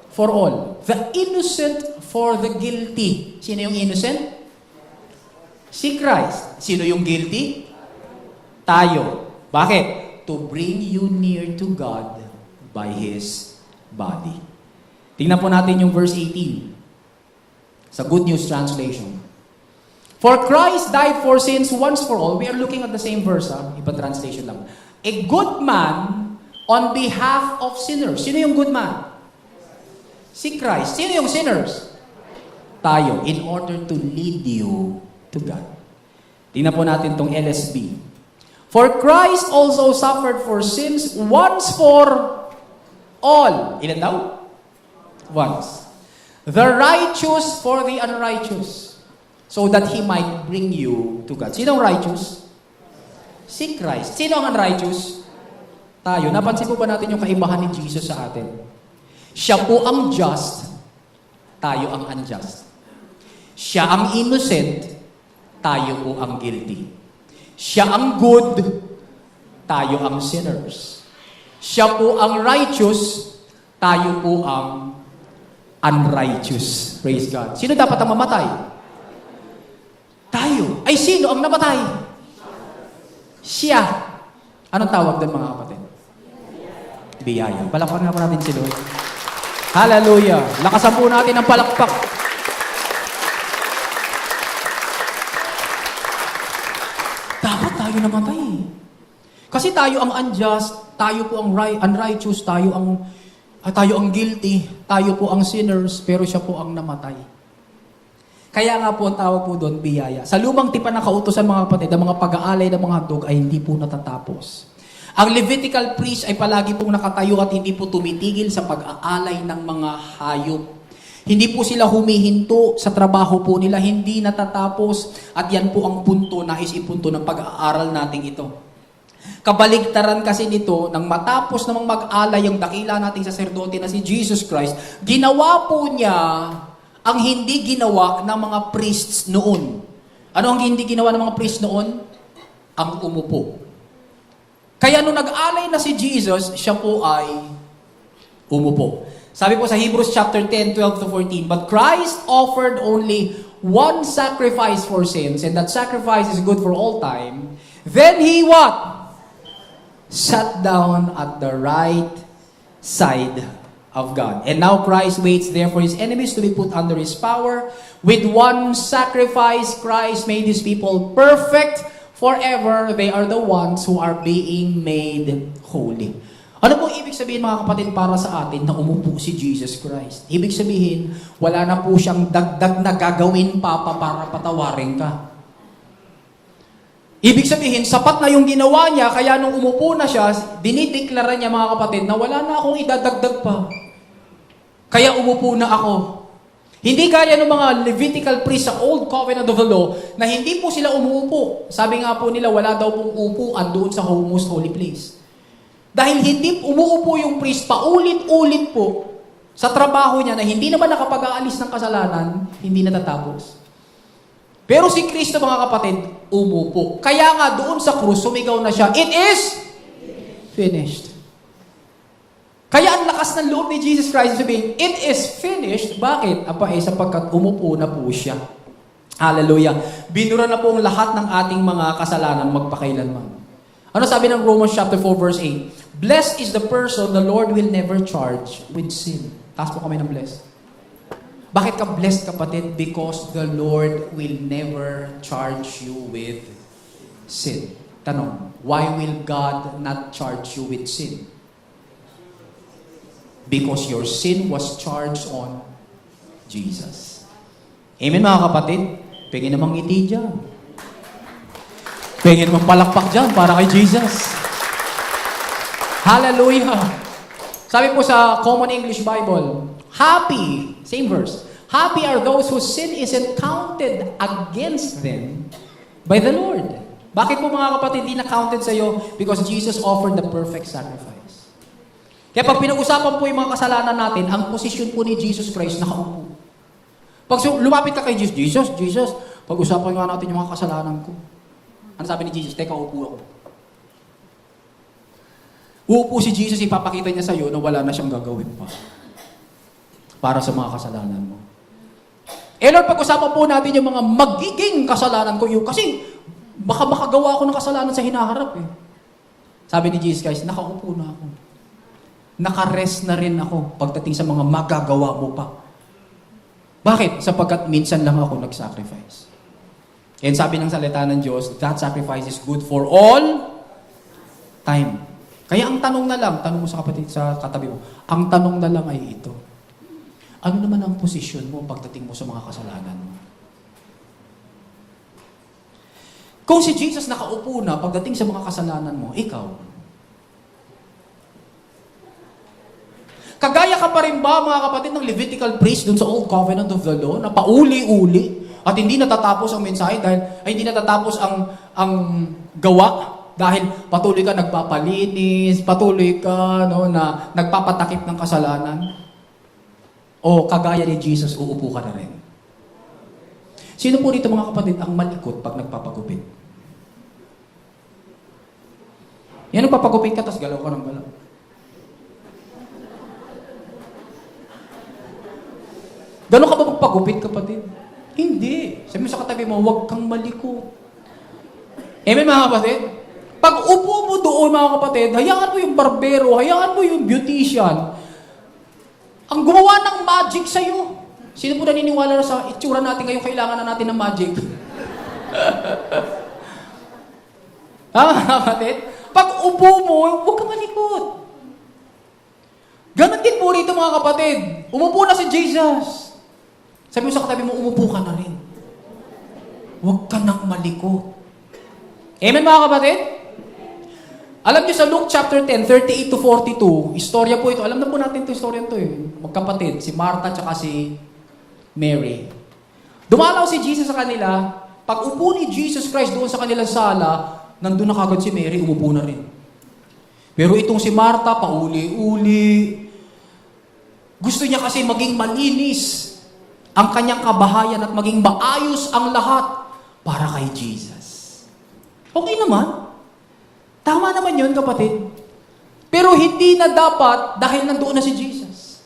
for all. The innocent for the guilty. Sino yung innocent? Si Christ. Sino yung guilty? Tayo. Bakit? To bring you near to God by His body. Tingnan po natin yung verse 18 sa Good News Translation. For Christ died for sins once for all. We are looking at the same verse, ibang translation lang. A good man on behalf of sinners. Sino yung good man? Si Christ. Sino yung sinners? Tayo. In order to lead you to God. Tingnan po natin tong LSB. For Christ also suffered for sins once for all. Ilan daw? Once. The righteous for the unrighteous. So that He might bring you to God. Sino ang righteous? Si Christ. Sino ang unrighteous? Tayo. Napansin po ba natin yung kaibahan ni Jesus sa atin? Siya po ang just, tayo ang unjust. Siya ang innocent, tayo po ang guilty. Siya ang good, tayo ang sinners. Siya po ang righteous, tayo po ang unrighteous. Praise God. Sino dapat ang mamatay? Tayo. Ay, sino ang namatay? Siya. Anong tawag doon mga kapatid? Biyaya. Palakpakan nga po natin si Lord. Hallelujah. Lakasan po natin ang palakpak. Dapat tayo namatay. Kasi tayo ang unjust, tayo po ang unrighteous, tayo ang guilty, tayo po ang sinners, pero siya po ang namatay. Kaya nga po ang tawag po doon, biyaya. Sa lumang tipan ng kautusan mga kapatid, ang mga pag-aalay ng mga handog ay hindi po natatapos. Ang Levitical priest ay palagi pong nakatayo at hindi po tumitigil sa pag-aalay ng mga hayop. Hindi po sila humihinto sa trabaho po nila, hindi natatapos. At yan po ang punto, nais ipunto ng pag-aaral natin ito. Kabaligtaran kasi nito, nang matapos namang mag-alay yung dakila nating saserdote na si Jesus Christ, ginawa po niya ang hindi ginawa ng mga priests noon. Ano ang hindi ginawa ng mga priests noon? Ang umupo. Kaya nung nag-alay na si Jesus, siya po ay umupo. Sabi po sa Hebrews chapter 10, 12 to 14, But Christ offered only one sacrifice for sins, and that sacrifice is good for all time. Then He what? Sat down at the right side of God. And now Christ waits there for His enemies to be put under His power. With one sacrifice, Christ made His people perfect forever. They are the ones who are being made holy. Ano pong ibig sabihin mga kapatid para sa atin na umupo si Jesus Christ? Ibig sabihin, wala na po siyang dagdag na gagawin pa para patawarin ka. Ibig sabihin, sapat na yung ginawa niya, kaya nung umupo na siya, dinideklara niya mga kapatid na wala na akong idadagdag pa. Kaya umupo na ako. Hindi kaya ng mga Levitical priests sa Old Covenant of the Law na hindi po sila umuupo. Sabi nga po nila, wala daw pong upuan doon sa most holy place. Dahil hindi umuupo yung priest, paulit-ulit po, Sa trabaho niya na hindi naman nakapag-aalis ng kasalanan, hindi natatapos. Pero si Kristo, mga kapatid, umupo. Kaya nga doon sa krus, sumigaw na siya, "It is finished." Kaya ang lakas ng loob ni Jesus Christ sabihin, "It is finished." Bakit? Sapagkat umupo na po siya. Hallelujah. Binura na po ang lahat ng ating mga kasalanan magpakailanman. Ano sabi ng Romans chapter 4 verse 8? "Blessed is the person the Lord will never charge with sin." Taas po kami ng blessed. Bakit ka blessed, kapatid? Because the Lord will never charge you with sin. Tanong, why will God not charge you with sin? Because your sin was charged on Jesus. Amen, mga kapatid? Pengin namang ngiti dyan. Pengin namang palakpak dyan para kay Jesus. Hallelujah! Sabi po sa Common English Bible, happy, same verse, happy are those whose sin isn't counted against them by the Lord. Bakit po, mga kapatid, hindi na-counted sa'yo? Because Jesus offered the perfect sacrifice. Kaya pag pinag-usapan po yung mga kasalanan natin, ang posisyon po ni Jesus Christ nakaupo. Pag lumapit ka kay Jesus, pag-usapan nga natin yung mga kasalanan ko. Ano sabi ni Jesus? Teka, upo ako. Uupo si Jesus, ipapakita niya sa'yo na wala na siyang gagawin pa para sa mga kasalanan mo. Lord, pag-usapan po natin yung mga magiging kasalanan ko. Kasi baka makagawa ako ng kasalanan sa hinaharap eh. Sabi ni Jesus Christ, nakaupo na ako. Naka-rest na rin ako pagdating sa mga magagawa mo pa. Bakit? Sapagkat minsan lang ako nag-sacrifice. And sabi ng salita ng Diyos, that sacrifice is good for all time. Kaya ang tanong na lang, tanong mo sa kapatid, sa katabi mo, ang tanong na lang ay ito. Ano naman ang posisyon mo pagdating mo sa mga kasalanan mo? Kung si Jesus nakaupo na pagdating sa mga kasalanan mo, ikaw, kagaya ka pa rin ba, mga kapatid, ng Levitical priest dun sa Old Covenant of the Law, na pauli-uli, at hindi natatapos ang mensahe hindi natatapos ang gawa, dahil patuloy ka nagpapalinis, patuloy ka na nagpapatakip ng kasalanan? O kagaya ni Jesus, uupo ka na rin? Sino po rito, mga kapatid, ang malikot pag nagpapagupit? Yan, nagpapagupit ka, tapos galaw ka ng galaw. Gano'n ka ba magpagupit, kapatid? Hindi. Sabi mo sa katabi mo, huwag kang maliko. Amen, mga kapatid? Pag upo mo doon, mga kapatid, hayaan mo yung barbero, hayaan mo yung beautician. Ang gumawa ng magic sa'yo. Sino po naniniwala na sa itsura natin ngayon, kailangan na natin ng magic? Mga kapatid? Pag upo mo, huwag kang malikot. Ganon din po rito, mga kapatid. Umupo na si Jesus. Sabi mo sa katabi mo, umupo ka na rin. Huwag ka nang maliko. Amen, mga kapatid? Alam niyo sa Luke chapter 10, 38 to 42, istorya po ito. Alam na po natin ito, istorya ito eh. Magkapatid, si Martha at si Mary. Dumalaw si Jesus sa kanila. Pag upo ni Jesus Christ doon sa kanilang sala, nandun na kagad si Mary, umupo na rin. Pero itong si Martha, pauli-uli. Gusto niya kasi maging malinis ang kanyang kabahayan at maging maayos ang lahat para kay Jesus. Okay naman. Tama naman yun, kapatid. Pero hindi na dapat dahil nandoon na si Jesus.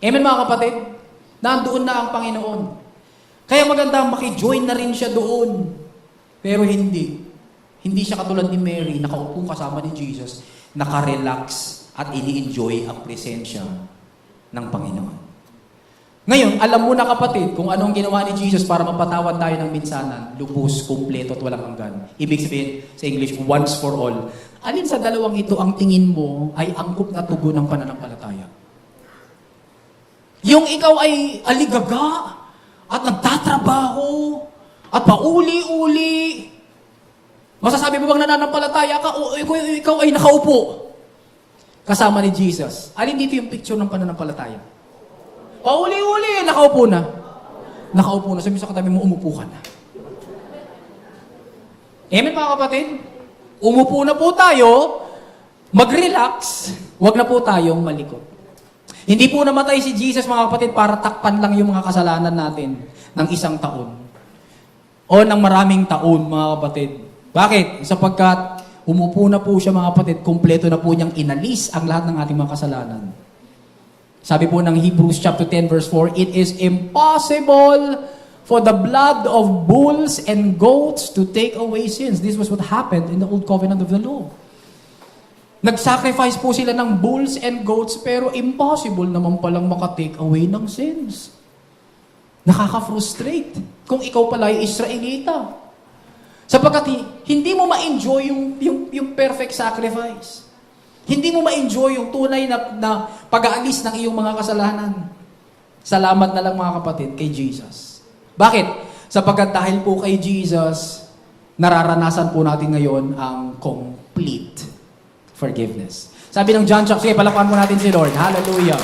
Amen, mga kapatid? Nandoon na ang Panginoon. Kaya maganda, makijoin na rin siya doon. Pero hindi. Hindi siya katulad ni Mary, nakaupo kasama ni Jesus, nakarelax at ini-enjoy ang presensya ng Panginoon. Ngayon, alam mo na, kapatid, kung anong ginawa ni Jesus para mapatawad tayo ng minsanan, lubos, kumpleto at walang hanggan. Ibig sabihin sa English, once for all. Alin sa dalawang ito ang tingin mo ay angkop na tugon ng pananampalataya? Yung ikaw ay aligaga at nagtatrabaho at pauli-uli. Masasabi mo bang nananampalataya ka o ikaw ay nakaupo kasama ni Jesus? Alin dito yung picture ng pananampalataya? Pauli-uli, nakaupo na. Nakaupo na. Sabi sa katabi mo, umupo ka na. Amen, mga kapatid? Umupo na po tayo, mag-relax, wag na po tayong malikot. Hindi po namatay si Jesus, mga kapatid, para takpan lang yung mga kasalanan natin ng isang taon. O ng maraming taon, mga kapatid. Bakit? Sapagkat umupo na po siya, mga kapatid, kumpleto na po niyang inalis ang lahat ng ating mga kasalanan. Sabi po ng Hebrews chapter 10 verse 4, "It is impossible for the blood of bulls and goats to take away sins." This was what happened in the old covenant of the law. Nag-sacrifice po sila ng bulls and goats, pero impossible naman palang makatake away ng sins. Nakaka-frustrate kung ikaw pala ay Israelita. Sapagkat hindi mo ma-enjoy yung perfect sacrifice. Hindi mo ma-enjoy yung tunay na pag-aalis ng iyong mga kasalanan. Salamat na lang, mga kapatid, kay Jesus. Bakit? Sapagkat dahil po kay Jesus, nararanasan po natin ngayon ang complete forgiveness. Sabi ng John chapter, sige, palakpakan po natin si Lord. Hallelujah.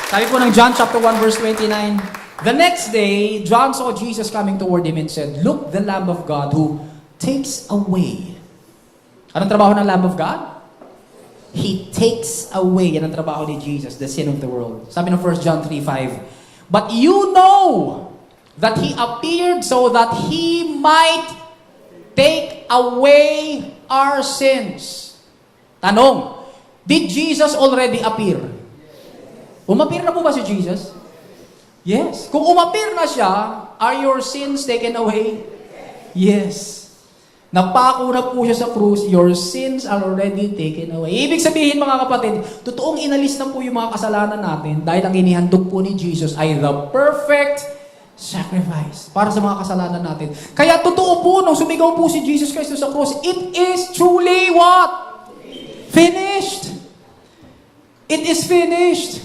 Sabi po ng John chapter 1 verse 29, "The next day, John saw Jesus coming toward him and said, 'Look, the Lamb of God who takes away.'" Anong trabaho ng Lamb of God? He takes away. Yan ang trabaho ni Jesus, the sin of the world. Sabi ng 1 John 3:5, "But you know that He appeared so that He might take away our sins." Tanong, did Jesus already appear? Umapir na po ba si Jesus? Yes. Kung umapir na siya, are your sins taken away? Yes. Napako na po siya sa krus, your sins are already taken away. Ibig sabihin, mga kapatid, totoong inalis na po yung mga kasalanan natin dahil ang inihandog po ni Jesus ay the perfect sacrifice para sa mga kasalanan natin. Kaya totoo po, nung sumigaw po si Jesus Christ sa krus, it is truly what? Finished. It is finished.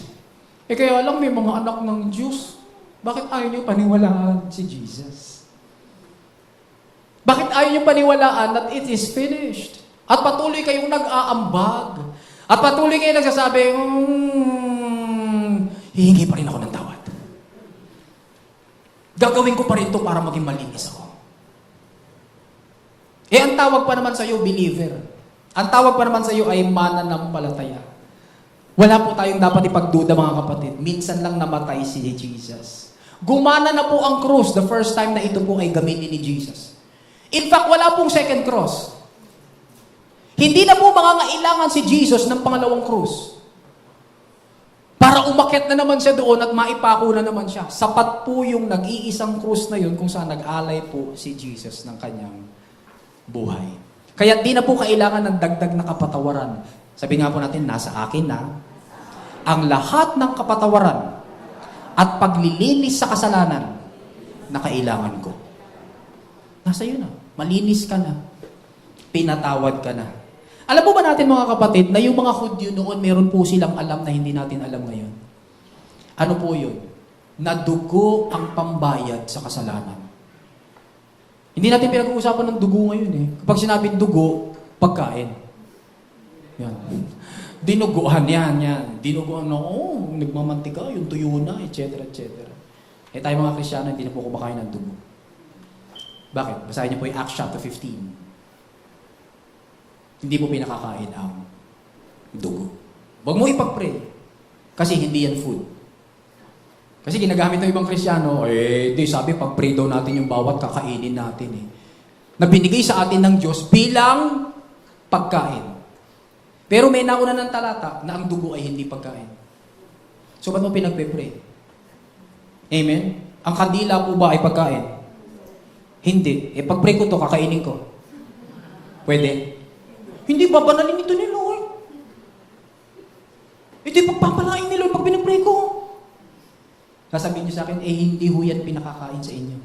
Kaya lang may mga anak ng Diyos, bakit ayaw niyo paniwalaan si Jesus? Bakit ayaw niyo paniwalaan that it is finished? At patuloy kayong nag-aambag. At patuloy kayong nagsasabi, hihingi pa rin ako ng tawad. Gagawin ko pa rin ito para maging malinis ako. Ang tawag pa naman sa iyo, believer. Ang tawag pa naman sa iyo ay mananampalataya. Wala po tayong dapat ipagduda, mga kapatid. Minsan lang namatay si Jesus. Gumana na po ang cross the first time na ito po ay gamitin ni Jesus. In fact, wala pong second cross. Hindi na po mangangailangan si Jesus ng pangalawang cross. Para umakyat na naman siya doon at maipako na naman siya. Sapat po yung nag-iisang cross na yun kung saan nag-alay po si Jesus ng kanyang buhay. Kaya di na po kailangan ng dagdag na kapatawaran. Sabi nga po natin, nasa akin na ang lahat ng kapatawaran at paglilinis sa kasalanan na kailangan ko. Nasa iyo na. Malinis ka na. Pinatawad ka na. Alam mo ba natin, mga kapatid, na yung mga Hudyo noon, meron po silang alam na hindi natin alam ngayon? Ano po yun? Na dugo ang pambayad sa kasalanan. Hindi natin pinag-uusapan ng dugo ngayon eh. Kapag sinabing dugo, pagkain. Yan. Dinuguan yan. Dinuguan na, nagmamantika, yung tuyo na, etc. Tayo mga Kristyano, hindi na po kumakain ng dugo. Bakit? Basahin niyo po yung Acts chapter 15. Hindi po pinakakain ang dugo. Huwag mo ipag-pray. Kasi hindi yan food. Kasi ginagamit ng ibang Kristyano, di sabi, pag-pray daw natin yung bawat kakainin natin eh. Na binigay sa atin ng Diyos bilang pagkain. Pero may nauna ng talata na ang dugo ay hindi pagkain. So, ba't mo pinagpe-pray? Amen? Ang kandila po ba ay pagkain? Hindi. Pag-pray ko to, kakainin ko. Pwede? Hindi, babanalin ito ni Lord. Hindi, pagpapalain ni Lord pag pinag-pray ko. Sasabihin niyo sa akin, hindi ho yan pinakakain sa inyo.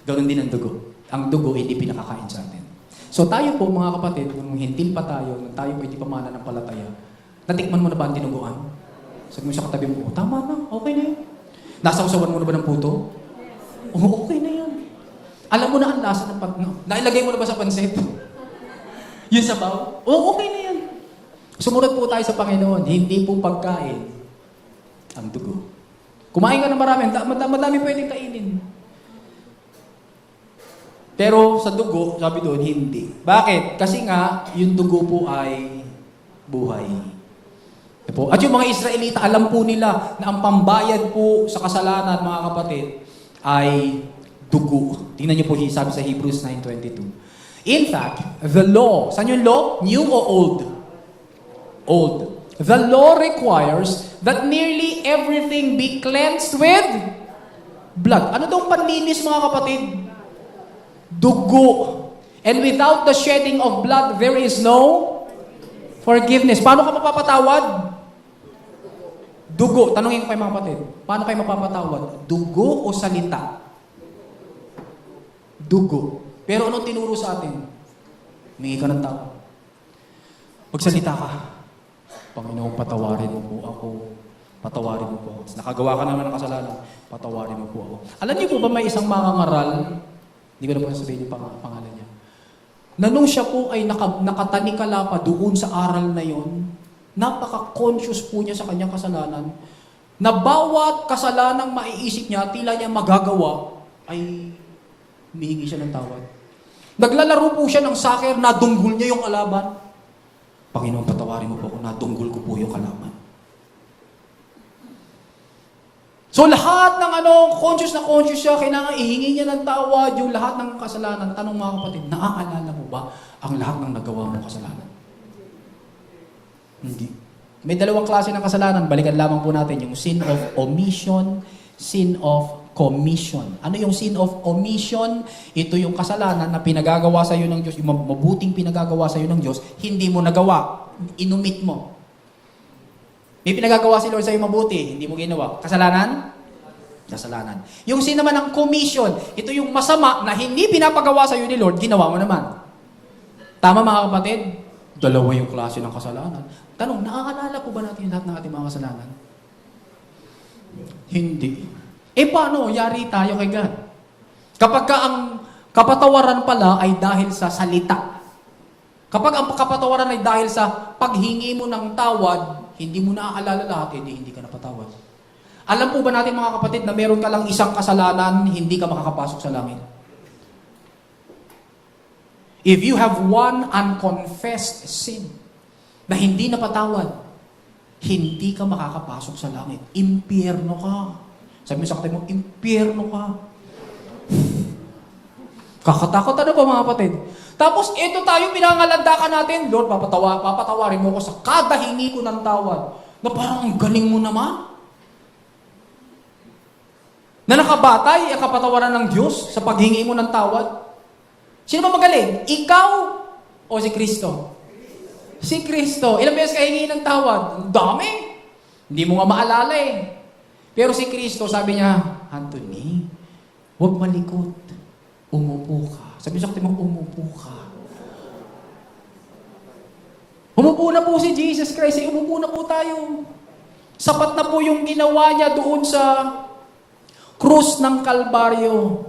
Ganoon din ang dugo. Ang dugo, hindi pinakakain sa atin. So tayo po, mga kapatid, nung hintil pa tayo, nung tayo po hindi pa mananampalataya, natikman mo na ba ang dinuguan? Sabi mo sa katabi mo, tama na, okay na yun. Nasawsawan mo na ba ng puto? Okay na yan. Alam mo na ang lasa ng nailagay mo na ba sa pansit? Yung sabaw? Okay na yan. Sumunod po tayo sa Panginoon. Hindi po pagkain ang dugo. Kumain ka na marami. Madami pwedeng kainin. Pero sa dugo, sabi doon, hindi. Bakit? Kasi nga, yung dugo po ay buhay. At yung mga Israelita, alam po nila na ang pambayad po sa kasalanan, mga kapatid, ay dugo. Tingnan niyo po, sabi sa Hebrews 9:22. In fact, the law, saan yung law? New o old? Old. The law requires that nearly everything be cleansed with blood. Ano daw panlinis, mga kapatid? Dugo. And without the shedding of blood, there is no forgiveness. Paano ka mapapatawad? Dugo. Tanungin ko kayo, mga kapatid. Paano kayo mapapatawad? Dugo o salita? Dugo. Pero anong tinuro sa atin? Humingi ka ng tawad. Magsalita ka. Panginoon, patawarin mo po ako. Patawarin mo po ako. Nakagawa ka naman ng kasalanan. Patawarin mo po ako. Alam niyo po ba may isang mangangaral, hindi ko na po sabihin yung pangalan niya, na nung siya po ay nakatanikala pa doon sa aral na yon, napaka-conscious po niya sa kanyang kasalanan, na bawat kasalanang maiisip niya, tila niya magagawa, ay humihingi siya ng tawad. Naglalaro po siya ng soccer, nadunggol niya yung kalaban. Panginoon, patawarin mo po ako, nadunggol ko po yung kalaban. So lahat ng conscious siya, kailangan ihingi niya ng tawad, yung lahat ng kasalanan. Tanong mga kapatid, naaalala mo ba ang lahat ng nagawa mong kasalanan? Hindi. May dalawang klase ng kasalanan. Balikan lamang po natin yung sin of omission, sin of commission. Ano yung sin of omission? Ito yung kasalanan na pinagagawa sa iyo ng Diyos, yung mabuting pinagagawa sa iyo ng Diyos, hindi mo nagawa. Inumit mo. May pinagagawa si Lord sa iyo mabuti, hindi mo ginawa. Kasalanan? Kasalanan. Yung sin naman ng commission, ito yung masama na hindi pinapagawa sa iyo ni Lord, ginawa mo naman. Tama mga kapatid? Dalawa yung klase ng kasalanan. Tanong, naaalala po ba natin lahat ng ating mga kasalanan? Hindi. Paano? Yari tayo kay God. Kapag ang kapatawaran pala ay dahil sa salita. Kapag ang kapatawaran ay dahil sa paghingi mo ng tawad, hindi mo naaalala lahat, hindi ka napatawad. Alam po ba natin mga kapatid na meron ka lang isang kasalanan, hindi ka makakapasok sa langit? If you have one unconfessed sin na hindi napatawad, hindi ka makakapasok sa langit. Impyerno ka. Sabi mo sa kapatid mo, impyerno ka. Kakatakot ano ba mga kapatid? Tapos ito tayo pinangalandakan natin, Lord, papatawarin mo ko sa kada hingi ko ng tawad. Na parang ang galing mo naman. Na nakabatay ang kapatawaran ng Diyos sa paghingi mo ng tawad. Sino ba magaling? Ikaw o si Kristo? Si Kristo. Ilang beses ka hingi ng tawad? Ang dami. Hindi mo nga maalala eh. Pero si Kristo, sabi niya, Anthony, huwag malikot. Umupo ka. Sabi sa kapatid mo, umupo ka. Umupo na po si Jesus Christ. Umupo na po tayo. Sapat na po yung ginawa niya doon sa krus ng Kalbaryo.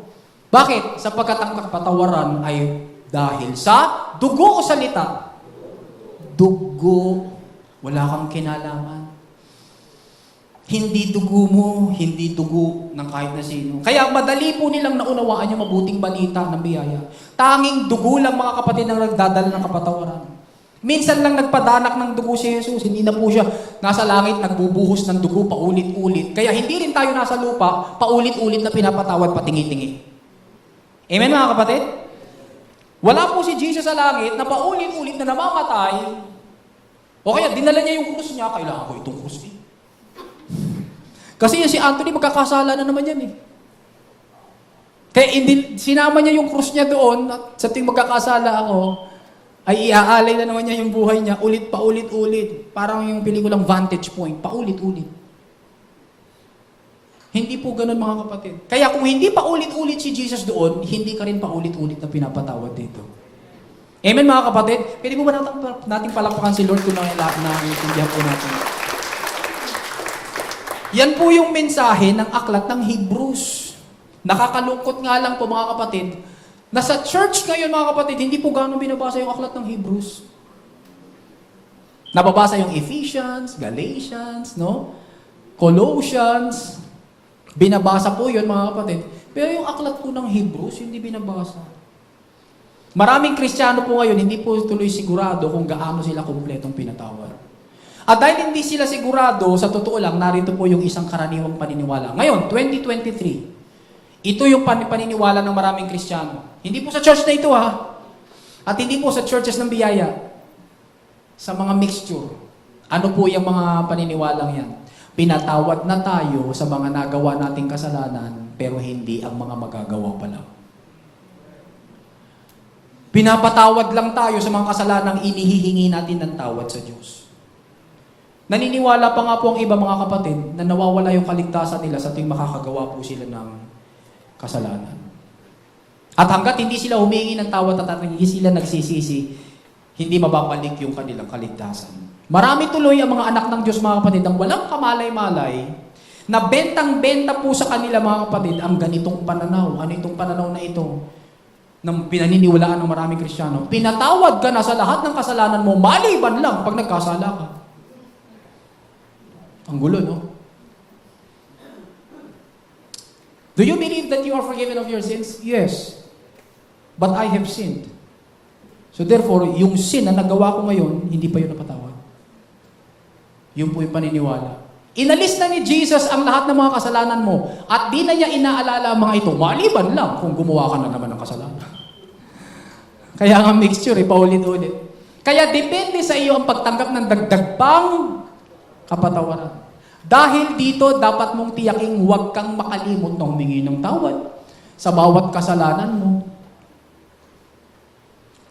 Bakit? Sapagkat ang kapatawaran ay dahil sa dugo o salita? Dugo. Wala kang kinalaman. Hindi dugo mo, hindi dugo ng kahit na sino. Kaya madali po nilang naunawaan yung mabuting balita ng biyaya. Tanging dugo lang mga kapatid ang nagdadala ng kapatawaran. Minsan lang nagpadanak ng dugo si Jesus. Hindi na po siya nasa langit nagbubuhos ng dugo paulit-ulit. Kaya hindi rin tayo nasa lupa paulit-ulit na pinapatawad patingi-tingi. Amen mga kapatid? Wala po si Jesus sa langit na paulit-ulit na namamatay. O kaya dinala niya yung krus niya, kailangan ko itong krus eh. Kasi si Anthony magkakasala na naman yan eh. Kaya sinama niya yung krus niya doon at sa tuwing magkakasala ako, ay iaalay na naman niya yung buhay niya paulit-ulit. Parang yung pelikulang Vantage Point, paulit-ulit. Hindi po ganun mga kapatid. Kaya kung hindi paulit-ulit si Jesus doon, hindi ka rin paulit-ulit na pinapatawad dito. Amen mga kapatid? Pwede po ba natin palakpakan si Lord kung naiintindihan po natin? Yan po yung mensahe ng aklat ng Hebrews. Nakakalungkot nga lang po mga kapatid, na sa church ngayon mga kapatid, hindi po gano'ng binabasa yung aklat ng Hebrews. Nababasa yung Ephesians, Galatians, no? Colossians. Binabasa po yun mga kapatid. Pero yung aklat po ng Hebrews, hindi binabasa. Maraming Kristiyano po ngayon, hindi po tuloy sigurado kung gaano sila kumpletong pinatawad. At dahil hindi sila sigurado, sa totoo lang, narito po yung isang karaniwang paniniwala. Ngayon, 2023, ito yung paniniwala ng maraming Kristiyano. Hindi po sa church na ito ha. At hindi po sa churches ng biyaya. Sa mga mixture. Ano po yung mga paniniwalang yan? Pinatawad na tayo sa mga nagawa nating kasalanan, pero hindi ang mga magagawa pa lang. Pinapatawad lang tayo sa mga kasalanang inihihingi natin ng tawad sa Diyos. Naniniwala pa nga po ang iba mga kapatid na nawawala yung kaligtasan nila sa tuwing makakagawa po sila ng kasalanan. At hanggat hindi sila humingi ng tawad at hindi sila nagsisisi, hindi mababalik yung kanilang kaligtasan. Marami tuloy ang mga anak ng Diyos mga kapatid ang walang kamalay-malay na bentang-benta po sa kanila mga kapatid ang ganitong pananaw. Ano itong pananaw na ito? Nang pinaniniwalaan ng maraming Kristiyano. Pinatawad ka na sa lahat ng kasalanan mo, maliban lang pag nagkasala ka. Ang gulo, no? Do you believe that you are forgiven of your sins? Yes. But I have sinned. So therefore, yung sin na nagawa ko ngayon, hindi pa yun napatawad. Yun po yung paniniwala. Inalis na ni Jesus ang lahat ng mga kasalanan mo at di na niya inaalala ang mga ito, maliban lang kung gumawa ka na naman ng kasalanan. Kaya nga mixture, paulit-ulit. Kaya depende sa iyo ang pagtanggap ng dagdag pang kapatawaran. Dahil dito, dapat mong tiyaking huwag kang makalimot na humingi ng tawad sa bawat kasalanan mo.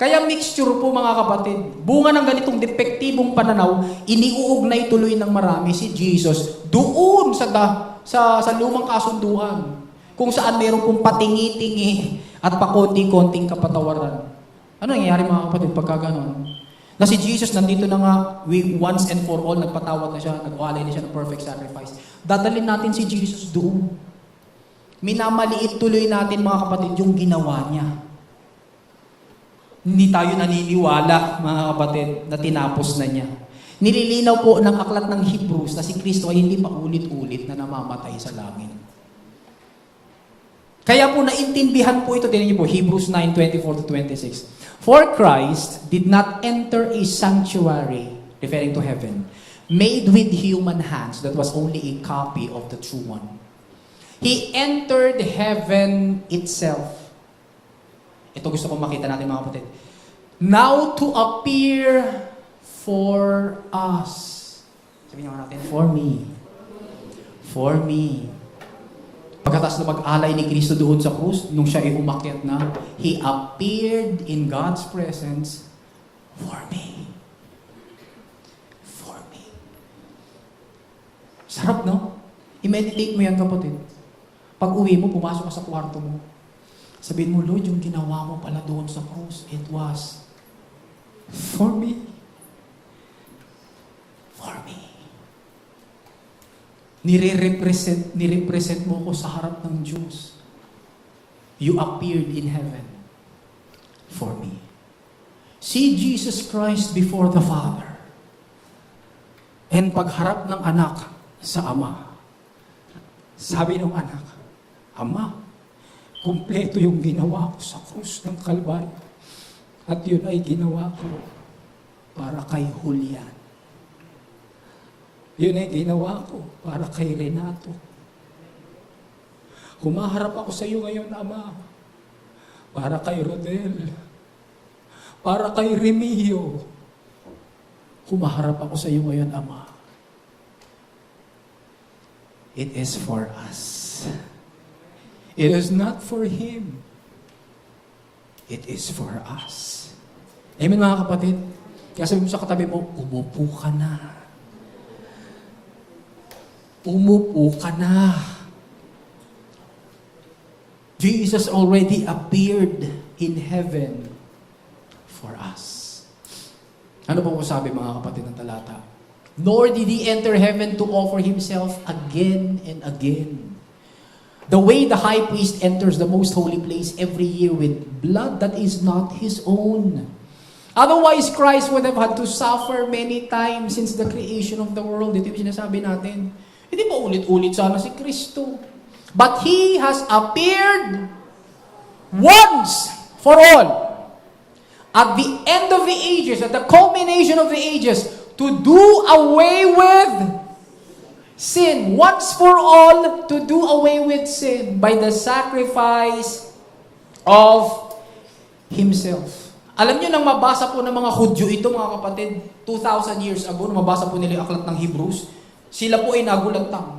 Kaya mixture po mga kapatid, bunga ng ganitong depektibong pananaw, iniuugnay tuloy ng marami si Jesus doon sa lumang kasunduan, kung saan meron pong patingi-tingi at pakonti-konting kapatawaran. Ano nangyayari mga kapatid pagka gano'n? Na si Jesus nandito na nga, once and for all, nagpatawad na siya, nag-ualay na siya ng perfect sacrifice. Dadalhin natin si Jesus doon. Minamaliit tuloy natin mga kapatid yung ginawa niya. Hindi tayo naniniwala, mga kapatid, na tinapos na niya. Nililinaw po ng aklat ng Hebrews na si Kristo ay hindi pa ulit-ulit na namamatay sa langit. Kaya po naintindihan po ito, tingnan niyo po, Hebrews 9:24-26. For Christ did not enter a sanctuary, referring to heaven, made with human hands, that was only a copy of the true one. He entered heaven itself. Ito gusto kong makita natin mga kapatid. Now to appear for us. Sabihin natin, for me. For me. Pagkatas na mag-alay ni Kristo doon sa krus, nung siya ay umakyat na, He appeared in God's presence for me. For me. Sarap, no? I-meditate mo yan, kapatid. Pag uwi mo, pumasok ka sa kwarto mo. Sabihin mo, Lord, yung ginawa mo pala doon sa krus, it was for me. For me. Nirepresent mo ko sa harap ng Diyos. You appeared in heaven for me. See Jesus Christ before the Father. And pagharap ng anak sa Ama. Sabi ng anak, Ama, kumpleto yung ginawa ko sa krus ng Kalbaryo. At yun ay ginawa ko para kay Julian. Yun ay ginawa ko para kay Renato. Humaharap ako sa iyo ngayon, Ama, para kay Rodel, para kay Remio. Humaharap ako sa iyo ngayon, Ama. It is for us. It is not for him. It is for us. Amen mga kapatid? Kaya sabi mo sa katabi mo, umupo ka na. Umupo ka na. Jesus already appeared in heaven for us. Ano po sabi mga kapatid ng talata? Nor did He enter heaven to offer Himself again and again. The way the high priest enters the most holy place every year with blood that is not his own. Otherwise, Christ would have had to suffer many times since the creation of the world. Ito yung sinasabi natin. Hindi pa ulit-ulit sana si Kristo. But He has appeared once for all. At the end of the ages, at the culmination of the ages, to do away with sin. Once for all, to do away with sin by the sacrifice of Himself. Alam niyo, nang mabasa po ng mga Hudyo ito, mga kapatid, 2,000 years ago, nang mabasa po nila yung aklat ng Hebrews, sila po ay nagulantang.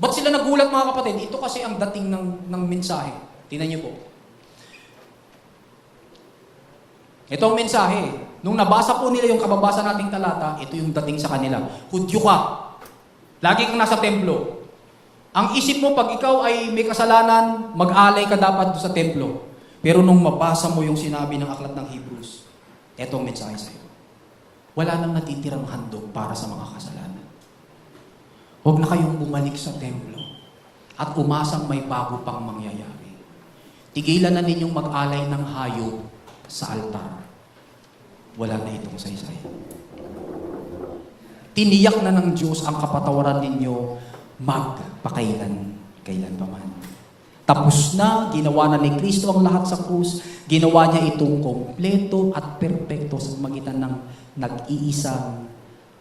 Ba't sila nagulat, mga kapatid? Ito kasi ang dating ng mensahe. Tingnan niyo po. Ito ang mensahe. Nung nabasa po nila yung kababasa nating talata, ito yung dating sa kanila. Hudyo ka. Lagi kang nasa templo. Ang isip mo, pag ikaw ay may kasalanan, mag-alay ka dapat sa templo. Pero nung mabasa mo yung sinabi ng aklat ng Hebrews, ito ang mensahe sa'yo. Wala nang natitirang handog para sa mga kasalanan. Huwag na kayong bumalik sa templo at umasang may bago pang mangyayari. Tigilan na ninyong mag-alay ng hayop sa altar. Wala na itong saysay. Tiniyak na ng Diyos ang kapatawaran ninyo magpakailan pa man. Tapos na, ginawa na ni Kristo ang lahat sa krus, ginawa niya itong kompleto at perpekto sa magitan ng nag-iisang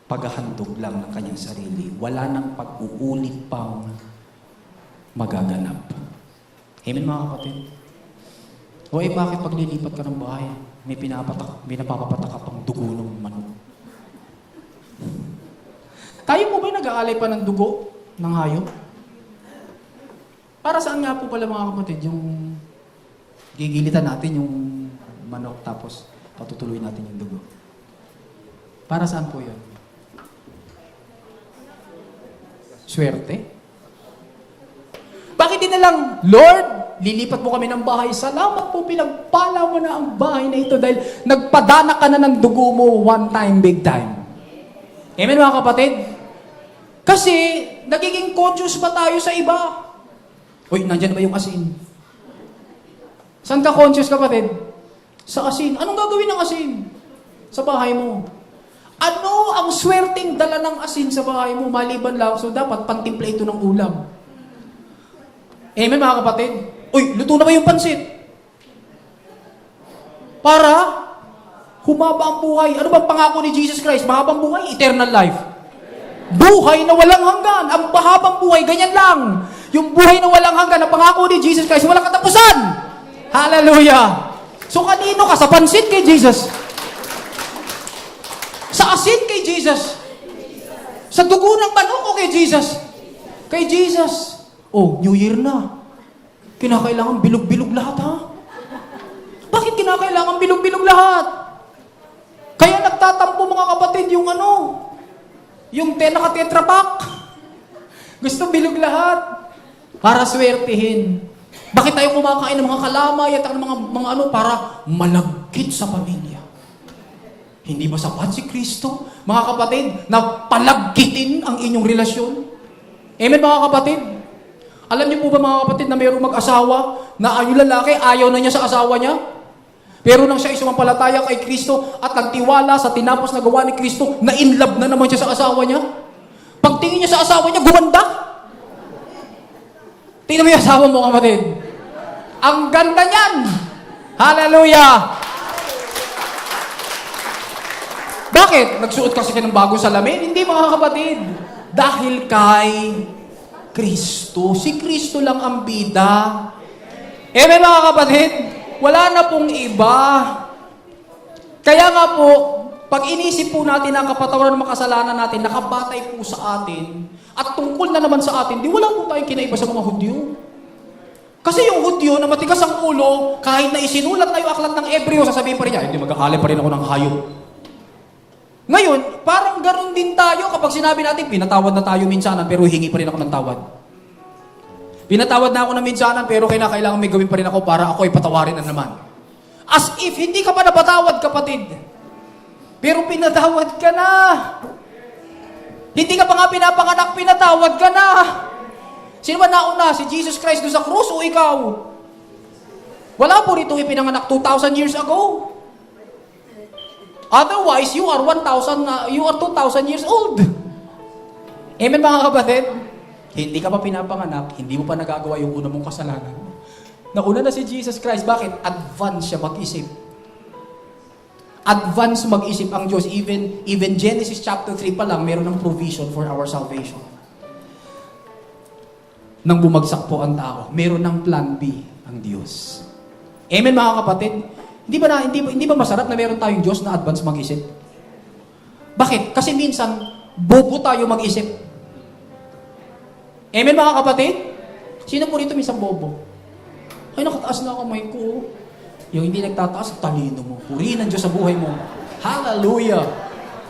paghahandog lang ng kanyang sarili. Wala nang pag-uulit pang magaganap. Amen, mga kapatid? O bakit pag lilipat ka ng bahay, may pinapapatak ka pang dugo ng manok? Tayo po ba nag-aalay pa ng dugo ng hayop? Para saan nga po pala, mga kapatid, yung gigilitan natin yung manok tapos patutuloy natin yung dugo? Para saan po yun? Swerte? Bakit din na lang, Lord, lilipat mo kami ng bahay. Salamat po, pinagpala mo na ang bahay na ito dahil nagpadana ka na ng dugo mo one time, big time. Amen, mga kapatid? Kasi, nagiging conscious pa tayo sa iba. Uy, nandyan ba yung asin? Saan ka conscious, kapatid? Sa asin. Anong gagawin ng asin? Sa bahay mo. Ano ang swerteng dala ng asin sa bahay mo? Maliban lang, so dapat pantimpla ito ng ulam. Amen, mga kapatid? Uy, luto na ba yung pansit? Para humaba ang buhay. Ano bang pangako ni Jesus Christ? Mahabang buhay, eternal life. Buhay na walang hanggan. Ang mahabang buhay, ganyan lang. Yung buhay na walang hanggan, ang pangako ni Jesus Christ, walang katapusan. Hallelujah. So kanino ka? Sa pansit kay Jesus. Sa asin kay Jesus. Sa dugo ng manok o kay Jesus? Kay Jesus. Oh, New Year na. Kinakailangan bilog-bilog lahat, ha? Bakit kinakailangan bilog-bilog lahat? Kaya nagtatampo, mga kapatid, yung yung naka-tetra pack. Gusto bilog lahat. Para swertihin. Bakit tayo kumakain ng mga kalamay at mga para malagkit sa pamilya? Hindi ba sapat si Kristo, mga kapatid, na palagkitin ang inyong relasyon? Amen, mga kapatid? Alam niyo po ba, mga kapatid, na mayroong mag-asawa na yung lalaki ayaw na niya sa asawa niya? Pero nang siya isumampalataya kay Kristo at nagtiwala sa tinapos na gawa ni Kristo, na in love na naman siya sa asawa niya? Pagtingin niya sa asawa niya, gumanda. Tingnan mo yung asawa mo, kapatid. Ang ganda niyan. Hallelujah! Bakit? Nagsuot kasi ka ng bagong salamin? Hindi, mga kapatid. Dahil kay Kristo. Si Kristo lang ang bida. Amen, mga kapatid? Wala na pong iba. Kaya nga po, pag inisip po natin ang kapatawaran ng makasalanan natin, nakabatay po sa atin, at tungkol na naman sa atin, di wala po tayong kinaiba sa mga Hudyo. Kasi yung Hudyo na matigas ang ulo, kahit na isinulat na yung aklat ng Ebreo, sasabihin pa rin niya, hindi mag-akala pa rin ako ng hayop. Ngayon, parang ganoon din tayo kapag sinabi natin, pinatawad na tayo minsanan, pero hingi pa rin ako ng tawad. Pinatawad na ako ng minsanan, pero kailangan may gawin pa rin ako para ako ay patawarin na naman. As if hindi ka pa napatawad, kapatid. Pero pinatawad ka na. Hindi ka pa nga pinapanganak, pinatawad ka na. Sino ba nauna? Si Jesus Christ doon sa krus o ikaw? Wala po rito ipinanganak 2,000 years ago. Otherwise, you are 2,000 years old. Amen, mga kapatid? Hindi ka pa pinapanganak, hindi mo pa nagagawa yung una mong kasalanan. Nauna na si Jesus Christ. Bakit? Advance siya mag-isip. Advance mag-isip ang Diyos. Even Genesis chapter 3 pa lang, meron ng provision for our salvation. Nang bumagsak po ang tao, meron ng plan B ang Diyos. Amen mga kapatid? Hindi ba masarap na meron tayong Diyos na advance mag-isip? Bakit? Kasi minsan, bobo tayo mag-isip. Amen mga kapatid? Sino po rito minsan bobo? Ay, nakataas na kamay ko. Yung hindi nagtataas, talino mo. Purihin ang Diyos sa buhay mo. Hallelujah!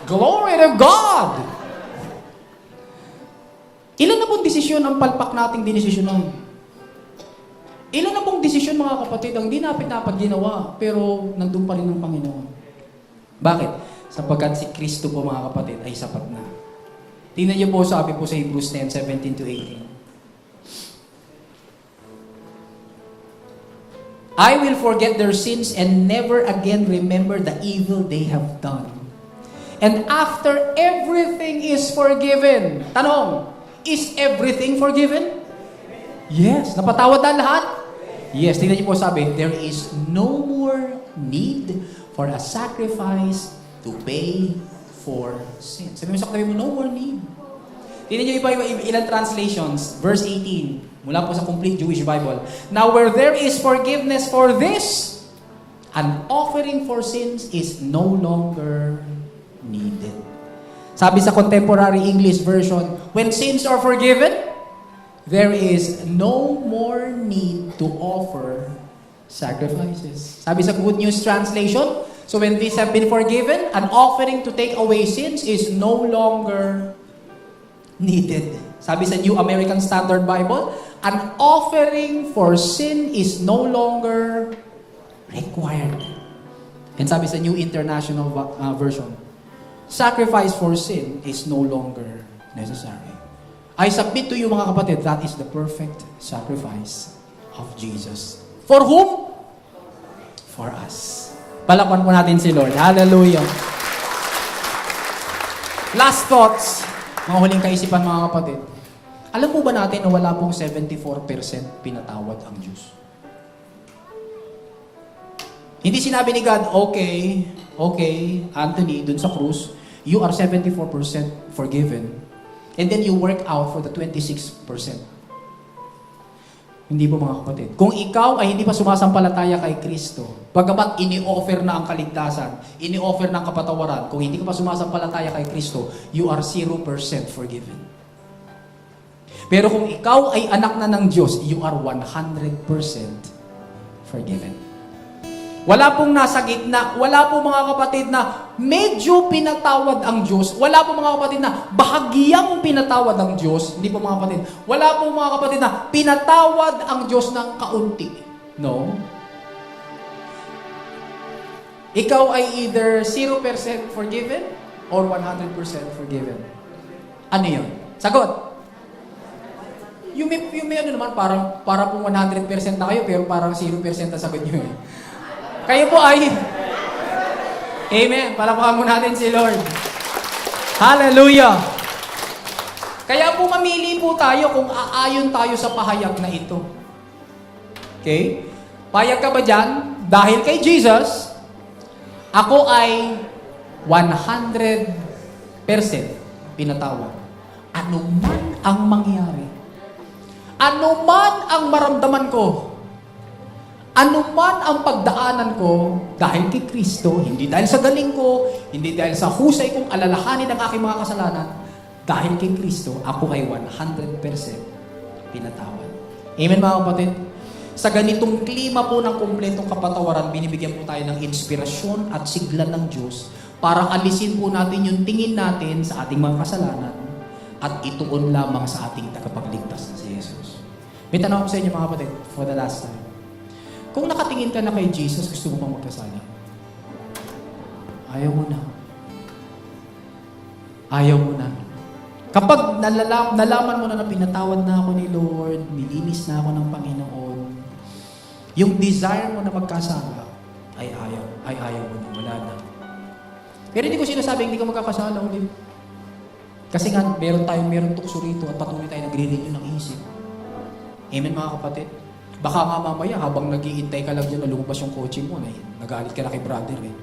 Glory to God! Ilan na pong desisyon ang palpak nating dinesisyonan? Ilan na pong desisyon mga kapatid ang di dapat ginawa, pero nandun pa rin ang Panginoon? Bakit? Sapagkat si Kristo po mga kapatid ay sapat na. Tingnan niyo po, sabi po sa Hebrews 10:17-18. I will forget their sins and never again remember the evil they have done. And after everything is forgiven. Tanong, is everything forgiven? Yes. Napatawad na lahat? Yes. Tingnan niyo po sabi, there is no more need for a sacrifice to pay for sin. Sabi mo sa katabi mo, no more need. Tingnan niyo ilang translations. Verse 18. Mula po sa Complete Jewish Bible. Now where there is forgiveness for this, an offering for sins is no longer needed. Sabi sa Contemporary English Version, when sins are forgiven, there is no more need to offer sacrifices. Sabi sa Good News Translation, so when these have been forgiven, an offering to take away sins is no longer needed. Sabi sa New American Standard Bible, an offering for sin is no longer required. And sabi sa New International Version, sacrifice for sin is no longer necessary. I submit to you mga kapatid, that is the perfect sacrifice of Jesus. For whom? For us. Palakpan po natin si Lord. Hallelujah. Last thoughts, mga huling kaisipan mga kapatid. Alam po ba natin na wala pong 74% pinatawad ang Diyos? Hindi sinabi ni God, okay, Anthony, dun sa krus, you are 74% forgiven. And then you work out for the 26%. Hindi po mga kapatid. Kung ikaw ay hindi pa sumasampalataya kay Kristo, bagamat ini-offer na ang kaligtasan, ini-offer na ang kapatawaran, kung hindi ka pa sumasampalataya kay Kristo, you are 0% forgiven. Pero kung ikaw ay anak na ng Diyos, you are 100% forgiven. Wala pong nasa gitna, wala pong mga kapatid na medyo pinatawad ang Diyos, wala pong mga kapatid na bahagyang pinatawad ang Diyos, hindi po mga kapatid, wala pong mga kapatid na pinatawad ang Diyos ng kaunti. No? Ikaw ay either 0% forgiven or 100% forgiven. Ano yun? Sagot! Yung may ano naman, para pong 100% na kayo, pero parang 0% na sagot nyo eh. Kayo po ay, amen, palakpakan mo natin si Lord. Hallelujah! Kaya po mamili po tayo kung aayon tayo sa pahayag na ito. Okay? Payag ka ba dyan? Dahil kay Jesus, ako ay 100% pinatawad. Ano man ang mangyari, ano man ang maramdaman ko, ano man ang pagdaanan ko, dahil kay Kristo, hindi dahil sa galing ko, hindi dahil sa husay kong alalahanin ang aking mga kasalanan, dahil kay Kristo, ako ay 100% pinatawad. Amen mga kapatid? Sa ganitong klima po ng kumpletong kapatawaran, binibigyan po tayo ng inspirasyon at sigla ng Diyos para alisin po natin yung tingin natin sa ating mga kasalanan at ituon lamang sa ating tagapagligtas na si Jesus. May tanong ko sa inyo mga kapatid, for the last time. Kung nakatingin ka na kay Jesus, gusto mo bang magkasala? Ayaw mo na. Ayaw mo na. Kapag nalaman mo na pinatawad na ako ni Lord, nilinis na ako ng Panginoon, yung desire mo na magkasala, ay ayaw mo na. Wala na. Pero hindi ko sinasabi hindi ka magkakasala ulit. Kasi nga, meron tukso rito at patuloy tayo nagre-renew ng isip. Amen mga kapatid? Baka nga mamaya, habang nag-iintay ka lang dyan na lumabas yung kotse mo, nagalit ka na kay brother eh.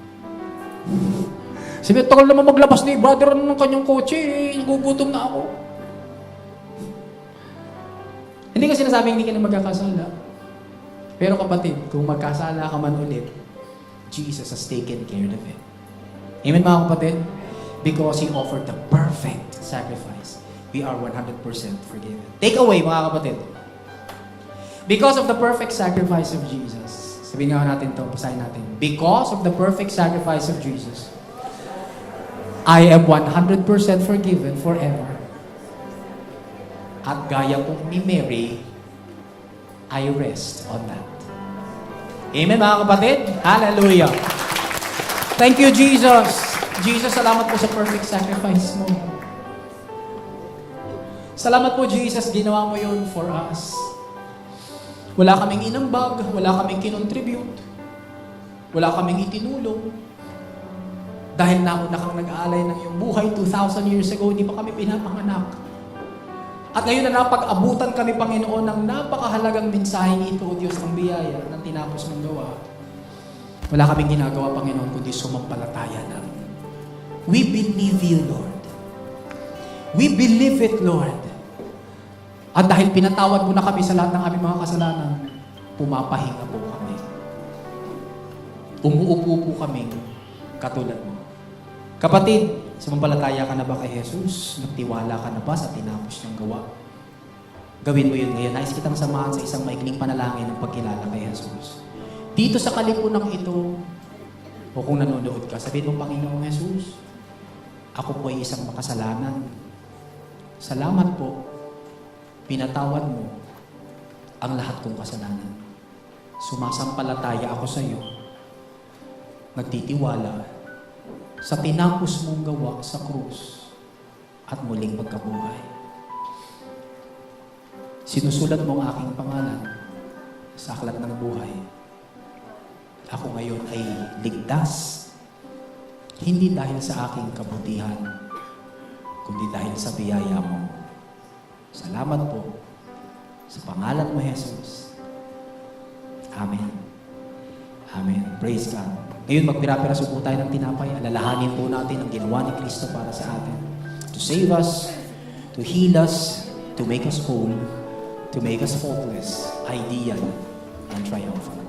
Sabi, tagal naman maglabas ni brother ng kanyang kotse, gugutom na ako. Hindi ko sinasabing hindi ka na magkakasala. Pero kapatid, kung magkasala ka man ulit, Jesus has taken care of it. Amen mga kapatid? Because He offered the perfect sacrifice, we are 100% forgiven. Take away mga kapatid. Because of the perfect sacrifice of Jesus. Sabihin nga natin ito, basahin natin. Because of the perfect sacrifice of Jesus, I am 100% forgiven forever. At gaya kong ni Mary, I rest on that. Amen mga kapatid? Hallelujah! Thank you, Jesus! Jesus, salamat po sa perfect sacrifice mo. Salamat po, Jesus, ginawa mo yun for us. Wala kaming inambag, wala kaming kinontribute, wala kaming itinulong. Dahil nauna kang nag-aalay ng iyong buhay 2,000 years ago, hindi pa kami pinapanganak. At ngayon na napag-abutan kami, Panginoon, ng napakahalagang mensaheng ito, O Diyos ng biyaya, ng tinapos mong gawa. Wala kaming ginagawa, Panginoon, kundi sumampalataya lang. We believe you, Lord. We believe it, Lord. At dahil pinatawad mo na kami sa lahat ng aming mga kasalanan, pumapahinga po kami. Umuupo po kami katulad mo. Kapatid, sumampalataya ka na ba kay Jesus? Nagtiwala ka na ba sa tinapos niyang gawa? Gawin mo yun ngayon. Nais kitang samahan sa isang maikling panalangin ng pagkilala kay Jesus. Dito sa kalipunang ito, o kung nanonood ka, sabihin mo, Panginoong Jesus, ako po ay isang makasalanan. Salamat po, pinatawad mo ang lahat kong kasalanan. Sumasampalataya ako sa iyo. Nagtitiwala sa tinapos mong gawa sa krus at muling pagkabuhay. Sinusulat mo ang aking pangalan sa aklat ng buhay. Ako ngayon ay ligtas, hindi dahil sa aking kabutihan, kundi dahil sa biyaya mo. Salamat po sa pangalan mo, Jesus. Amen. Amen. Praise God. Ngayon, magpira-piraso po tayo ng tinapay. Alalahanin po natin ang ginawa ni Kristo para sa atin. To save us, to heal us, to make us whole, to make us faultless, ideal, and triumphant.